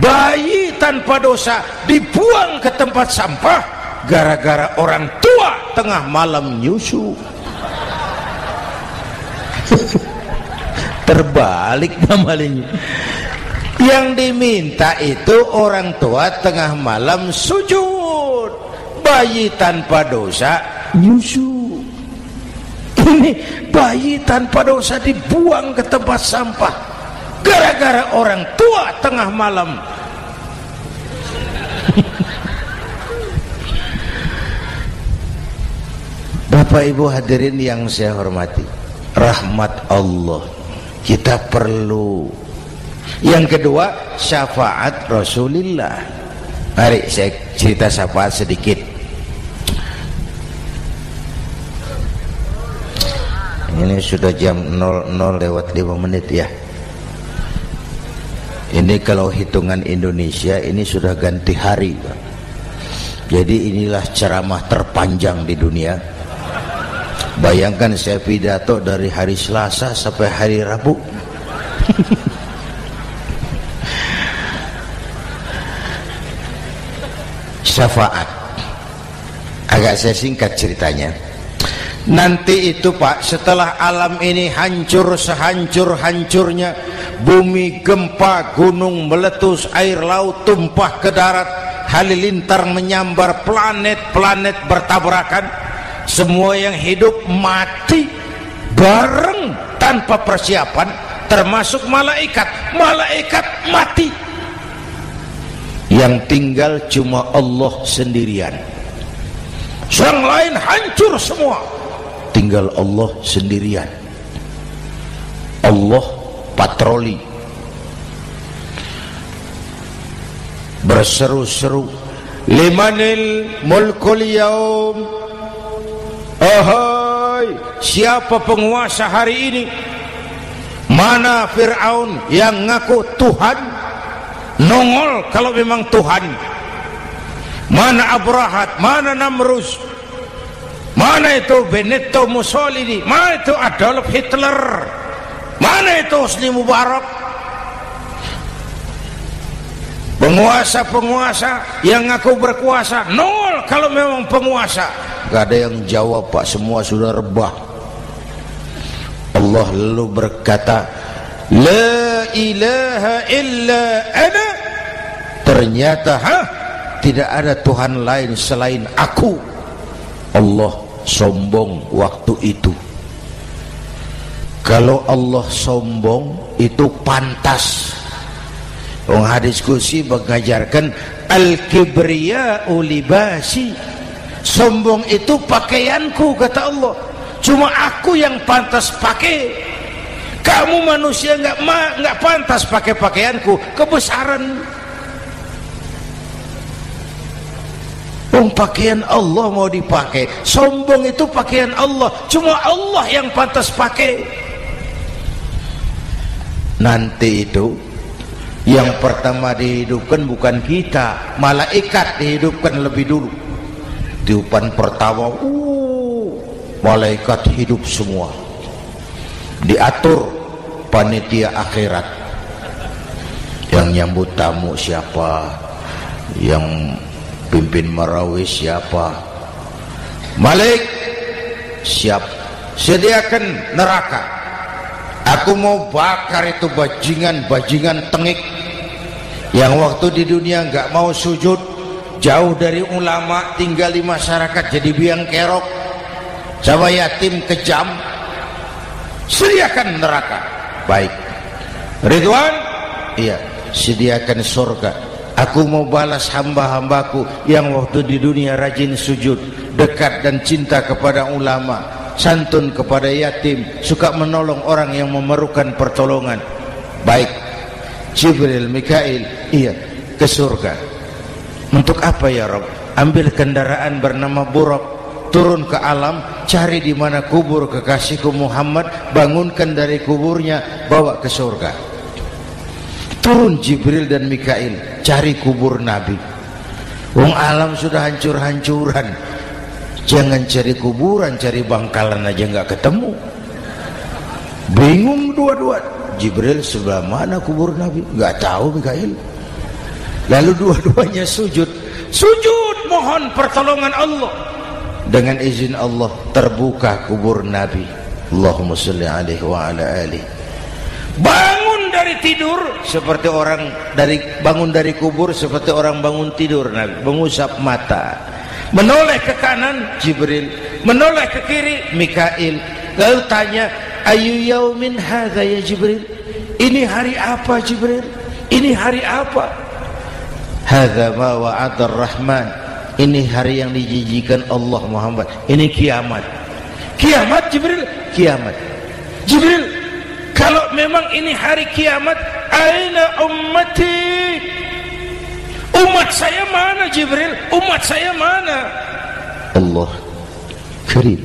bayi tanpa dosa dibuang ke tempat sampah gara-gara orang tua tengah malam nyusu. Terbalik namanya. Yang diminta itu orang tua tengah malam sujud, bayi tanpa dosa nyusu. Ini bayi tanpa dosa dibuang ke tempat sampah gara-gara orang tua tengah malam. Bapak Ibu hadirin yang saya hormati, rahmat Allah kita perlu. Yang kedua, syafaat Rasulullah. Mari saya cerita syafaat sedikit. Ini sudah jam 00:05 ya. Ini kalau hitungan Indonesia ini sudah ganti hari, Pak. Jadi inilah ceramah terpanjang di dunia. Bayangkan saya pidato dari hari Selasa sampai hari Rabu. Syafaat agak saya singkat ceritanya. Nanti itu, Pak, setelah alam ini hancur sehancur-hancurnya, bumi gempa, gunung meletus, air laut tumpah ke darat, halilintar menyambar, planet-planet bertabrakan, semua yang hidup mati bareng tanpa persiapan, termasuk malaikat. Malaikat mati, yang tinggal cuma Allah sendirian. Yang lain hancur semua, tinggal Allah sendirian. Allah patroli, berseru-seru, limanil mulkul yaum, ahai, siapa penguasa hari ini? Mana Fir'aun yang ngaku Tuhan? Nongol kalau memang Tuhan. Mana Abrahat, mana Namrus, mana itu Benito Mussolini, mana itu Adolf Hitler, mana itu Hosni Mubarak? Penguasa-penguasa yang ngaku berkuasa, nol kalau memang penguasa. Gak ada yang jawab, Pak, semua sudah rebah. Allah lalu berkata, la ilaha illa ana. Ternyata tidak ada Tuhan lain selain aku. Allah sombong waktu itu. Kalau Allah sombong itu pantas. Hadis qudsi mengajarkan al-kibriya'u libasi, sombong itu pakaianku, kata Allah. Cuma aku yang pantas pakai. Kamu manusia nggak pantas pakai pakaianku, kebesaran. Pakaian Allah mau dipakai, sombong itu pakaian Allah, cuma Allah yang pantas pakai. Nanti itu yang pertama dihidupkan bukan kita, malaikat dihidupkan lebih dulu. Tiupan pertama, malaikat hidup semua, diatur panitia akhirat. Yang nyambut tamu siapa, yang pimpin marawis siapa. Malik, siap, sediakan neraka. Aku mau bakar itu bajingan tengik yang waktu di dunia nggak mau sujud, jauh dari ulama, tinggal di masyarakat jadi biang kerok, sama yatim kejam. Sediakan neraka. Baik. Ridwan, iya, sediakan surga. Aku mau balas hamba-hambaku yang waktu di dunia rajin sujud, dekat dan cinta kepada ulama, santun kepada yatim, suka menolong orang yang memerlukan pertolongan. Baik. Jibril, Mikail, iya, ke surga. Untuk apa ya Rabb? Ambil kendaraan bernama Buraq, turun ke alam, cari di mana kubur kekasihku Muhammad, bangunkan dari kuburnya, bawa ke surga. Turun Jibril dan Mikail, cari kubur Nabi. Wong alam sudah hancur-hancuran, jangan cari kuburan, cari bangkalan aja nggak ketemu. Bingung dua-dua. Jibril, sebelah mana kubur Nabi? Nggak tahu Mikail. Lalu dua-duanya sujud mohon pertolongan Allah. Dengan izin Allah terbuka kubur Nabi. Allahumma sholli alaihi wa ala alihi. Bangun dari tidur seperti orang bangun dari kubur seperti orang bangun tidur. Nabi mengusap mata, menoleh ke kanan Jibril, menoleh ke kiri Mikail. Lalu tanya, ayu yaumin hadza ya Jibril? Ini hari apa Jibril? Ini hari apa? Hadza ma wa'ada ar-Rahman. Ini hari yang dijanjikan Allah Muhammad. Ini kiamat. Kiamat Jibril? Kiamat. Jibril, kalau memang ini hari kiamat, aina ummati? Umat saya mana Jibril? Umat saya mana? Allah Karim.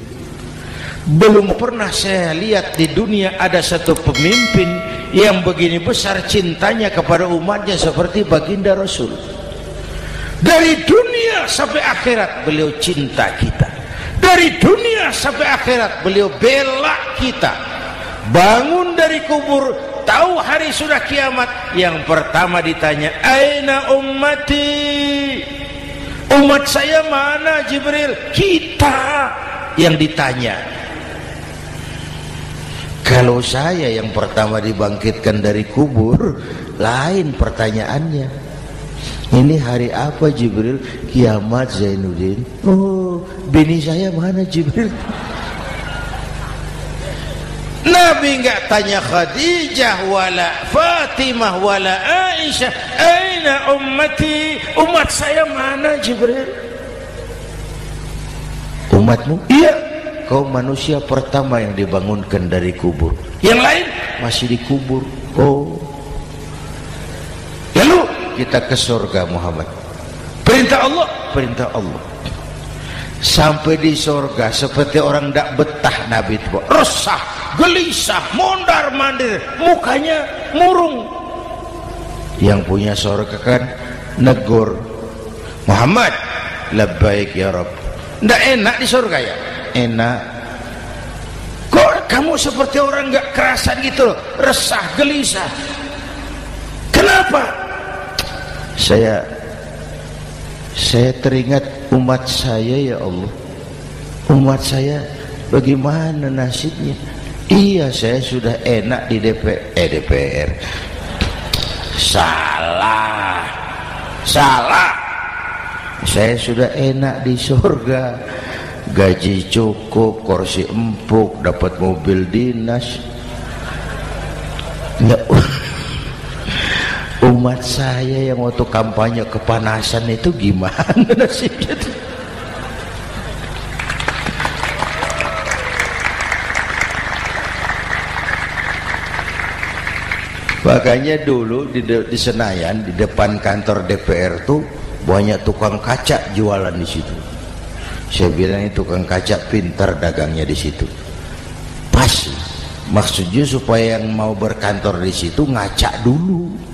Belum pernah saya lihat di dunia ada satu pemimpin yang begini besar cintanya kepada umatnya seperti baginda Rasul. Dari dunia sampai akhirat beliau cinta kita. Dari dunia sampai akhirat beliau bela kita. Bangun dari kubur, tahu hari sudah kiamat, yang pertama ditanya, aina ummati? Umat saya mana Jibril? Kita yang ditanya. Kalau saya yang pertama dibangkitkan dari kubur, lain pertanyaannya. Ini hari apa Jibril? Kiamat Zainuddin. Oh, bini saya mana Jibril? Nabi enggak tanya Khadijah wala Fatimah wala Aisyah, aina ummati, umat saya mana Jibril? Umatmu? Iya. Kau manusia pertama yang dibangunkan dari kubur. Yang lain masih dikubur. Oh. Lalu kita ke surga Muhammad. Perintah Allah, perintah Allah. Sampai di surga seperti orang tidak betah Nabi itu, resah, gelisah, mondar mandir, mukanya murung. Yang punya surga kan negur, Muhammad, labbaik ya Rabb. Tidak enak di surga ya? Enak. Kok kamu seperti orang nggak kerasan gitu loh, resah, gelisah. Kenapa? Saya teringat umat saya ya Allah. Umat saya bagaimana nasibnya? Iya, saya sudah enak di DPR. Salah. Saya sudah enak di surga, gaji cukup, kursi empuk, dapat mobil dinas. Ya, umat saya yang waktu kampanye kepanasan itu gimana nasibnya tuh? Makanya dulu di Senayan, di depan kantor DPR tuh banyak tukang kaca jualan di situ. Saya bilang ini tukang kaca pintar dagangnya di situ. Pas, maksudnya supaya yang mau berkantor di situ ngaca dulu.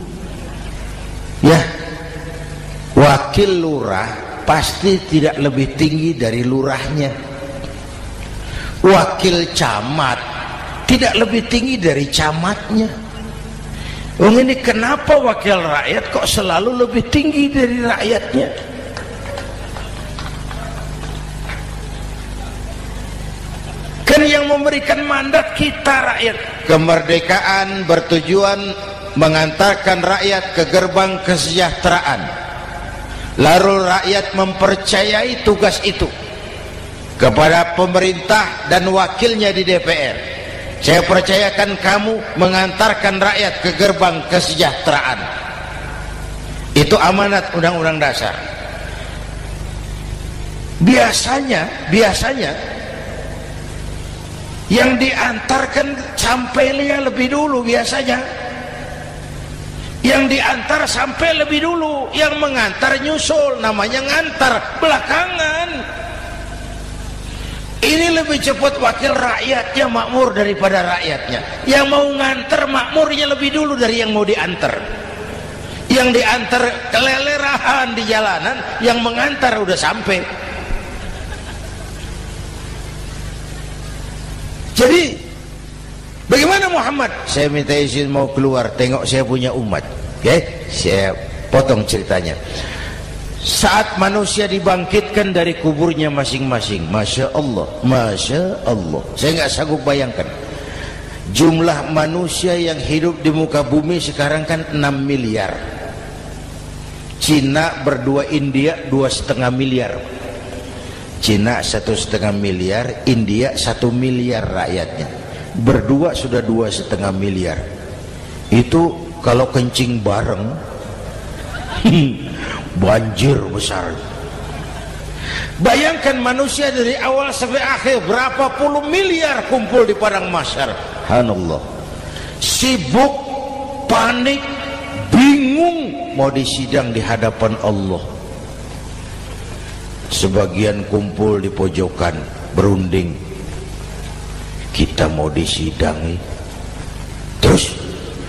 Ya, wakil lurah pasti tidak lebih tinggi dari lurahnya. Wakil camat tidak lebih tinggi dari camatnya. Ini kenapa wakil rakyat kok selalu lebih tinggi dari rakyatnya? Kan yang memberikan mandat kita rakyat. Kemerdekaan bertujuan mengantarkan rakyat ke gerbang kesejahteraan. Lalu rakyat mempercayai tugas itu kepada pemerintah dan wakilnya di DPR. Saya percayakan kamu mengantarkan rakyat ke gerbang kesejahteraan. Itu amanat Undang-Undang Dasar. Biasanya yang diantarkan sampai lebih dulu biasanya. Yang diantar sampai lebih dulu, yang mengantar nyusul, namanya ngantar belakangan. Ini lebih cepat wakil rakyatnya makmur daripada rakyatnya. Yang mau nganter makmurnya lebih dulu dari yang mau diantar. Yang diantar kelelerahan di jalanan, yang mengantar udah sampai. Jadi bagaimana Muhammad? Saya minta izin mau keluar, tengok saya punya umat. Oke, saya potong ceritanya. Saat manusia dibangkitkan dari kuburnya masing-masing, Masya Allah, Masya Allah, saya nggak sanggup bayangkan jumlah manusia yang hidup di muka bumi sekarang kan 6 miliar. Cina berdua, India 2,5 miliar. Cina 1,5 miliar, India 1 miliar rakyatnya. Berdua sudah 2,5 miliar. Itu kalau kencing bareng banjir besar. Bayangkan manusia dari awal sampai akhir berapa puluh miliar kumpul di padang mahsyar. Subhanallah. Sibuk, panik, bingung mau disidang di hadapan Allah. Sebagian kumpul di pojokan berunding, kita mau disidangi. Terus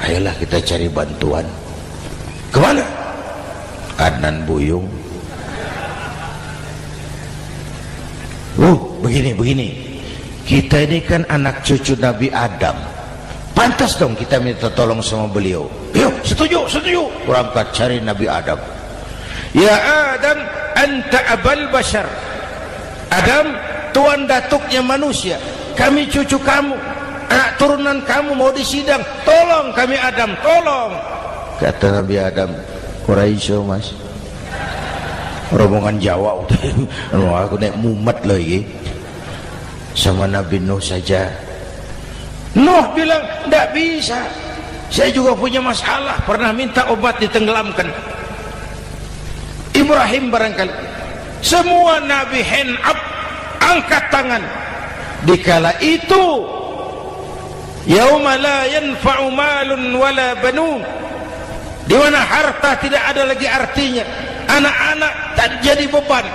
ayolah kita cari bantuan. Kemana? Adnan Buyung. Begini. Kita ini kan anak cucu Nabi Adam. Pantas dong kita minta tolong sama beliau. Yuk, setuju. Berangkat cari Nabi Adam. Ya Adam, anta abal bashar. Adam, tuan datuknya manusia. Kami cucu kamu, anak turunan kamu mau disidang. Tolong kami Adam, tolong. Kata Nabi Adam, Quraisy mas, rombongan Jawa aku naik mumet lagi sama Nabi Nuh saja. Nuh bilang tidak bisa, saya juga punya masalah, pernah minta obat ditenggelamkan. Ibrahim barangkali, semua Nabi hand up, angkat tangan. Dikala itu yauma la yanfa'u malun wala banun, di mana harta tidak ada lagi artinya, anak-anak tak jadi beban,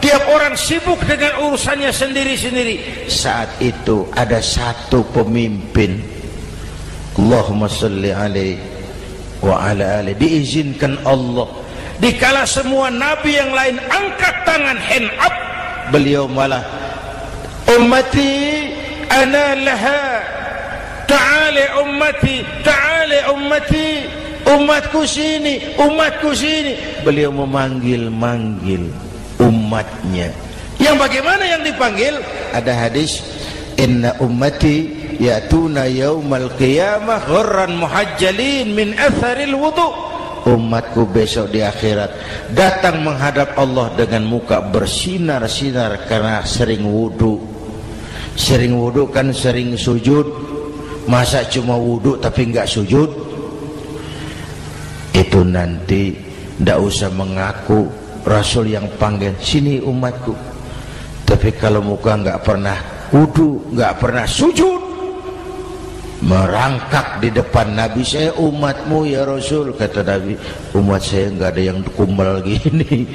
tiap orang sibuk dengan urusannya sendiri-sendiri. Saat itu ada satu pemimpin, Allahumma salli alaihi wa ala alihi, diizinkan Allah. Dikala semua nabi yang lain angkat tangan hand up, beliau malah ummati ana laha, ta'ali ummati, ta'ali ummati, umatku sini, umatku sini. Beliau memanggil-manggil umatnya. Yang bagaimana yang dipanggil? Ada hadis, inna ummati ya'tuna yaumal qiyamah ghurran muhajjalin min atharil wudu. Umatku besok di akhirat datang menghadap Allah dengan muka bersinar-sinar karena sering wudu. Sering wudu kan sering sujud. Masa cuma wudu tapi enggak sujud? Itu nanti enggak usah mengaku Rasul yang panggil, sini umatku. Tapi kalau muka enggak pernah wudu, enggak pernah sujud, merangkak di depan Nabi, saya umatmu ya Rasul. Kata Nabi, umat saya enggak ada yang kumbal gini.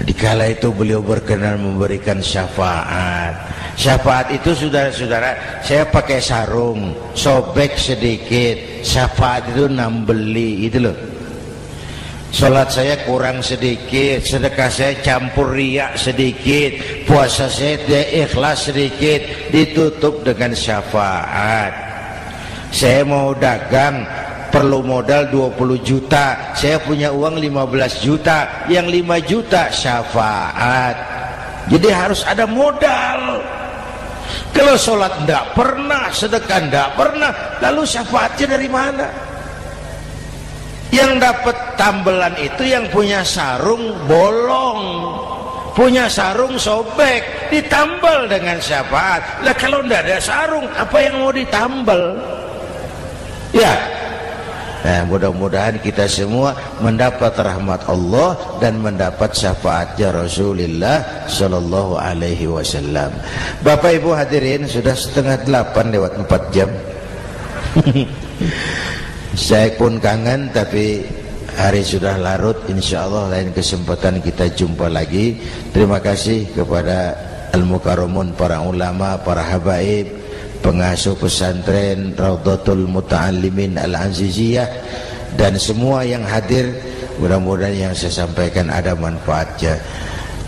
Dikala itu beliau berkenan memberikan syafaat. Syafaat itu saudara-saudara, saya pakai sarung, sobek sedikit. Syafaat itu nambeli itu loh. Salat saya kurang sedikit, sedekah saya campur riak sedikit, puasa saya tidak ikhlas sedikit, ditutup dengan syafaat. Saya mau dagang, perlu modal 20 juta, saya punya uang 15 juta, yang 5 juta syafaat. Jadi harus ada modal. Kalau sholat tidak pernah, sedekah tidak pernah, lalu syafaatnya dari mana? Yang dapat tambelan itu yang punya sarung bolong, punya sarung sobek, ditambal dengan syafaat. Lah kalau tidak ada sarung, apa yang mau ditambal? Ya. Nah, mudah-mudahan kita semua mendapat rahmat Allah dan mendapat syafaatnya Rasulullah Sallallahu Alaihi Wasallam. Bapak Ibu hadirin, sudah 7:30 lewat 4 jam. Saya pun kangen, tapi hari sudah larut. Insya Allah lain kesempatan kita jumpa lagi. Terima kasih kepada Al-Mukarramun, para ulama, para habaib, pengasuh pesantren Raudhatul Muta'allimin Al-Aziziyah, dan semua yang hadir. Mudah-mudahan yang saya sampaikan ada manfaatnya.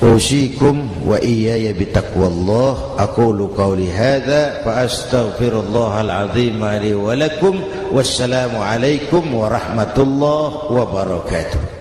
Usikum wa iyaya bitaqwallah. Aqulu qawli hadza fa astaghfirullahal azim li wa lakum. Wassalamu alaikum warahmatullahi wabarakatuh.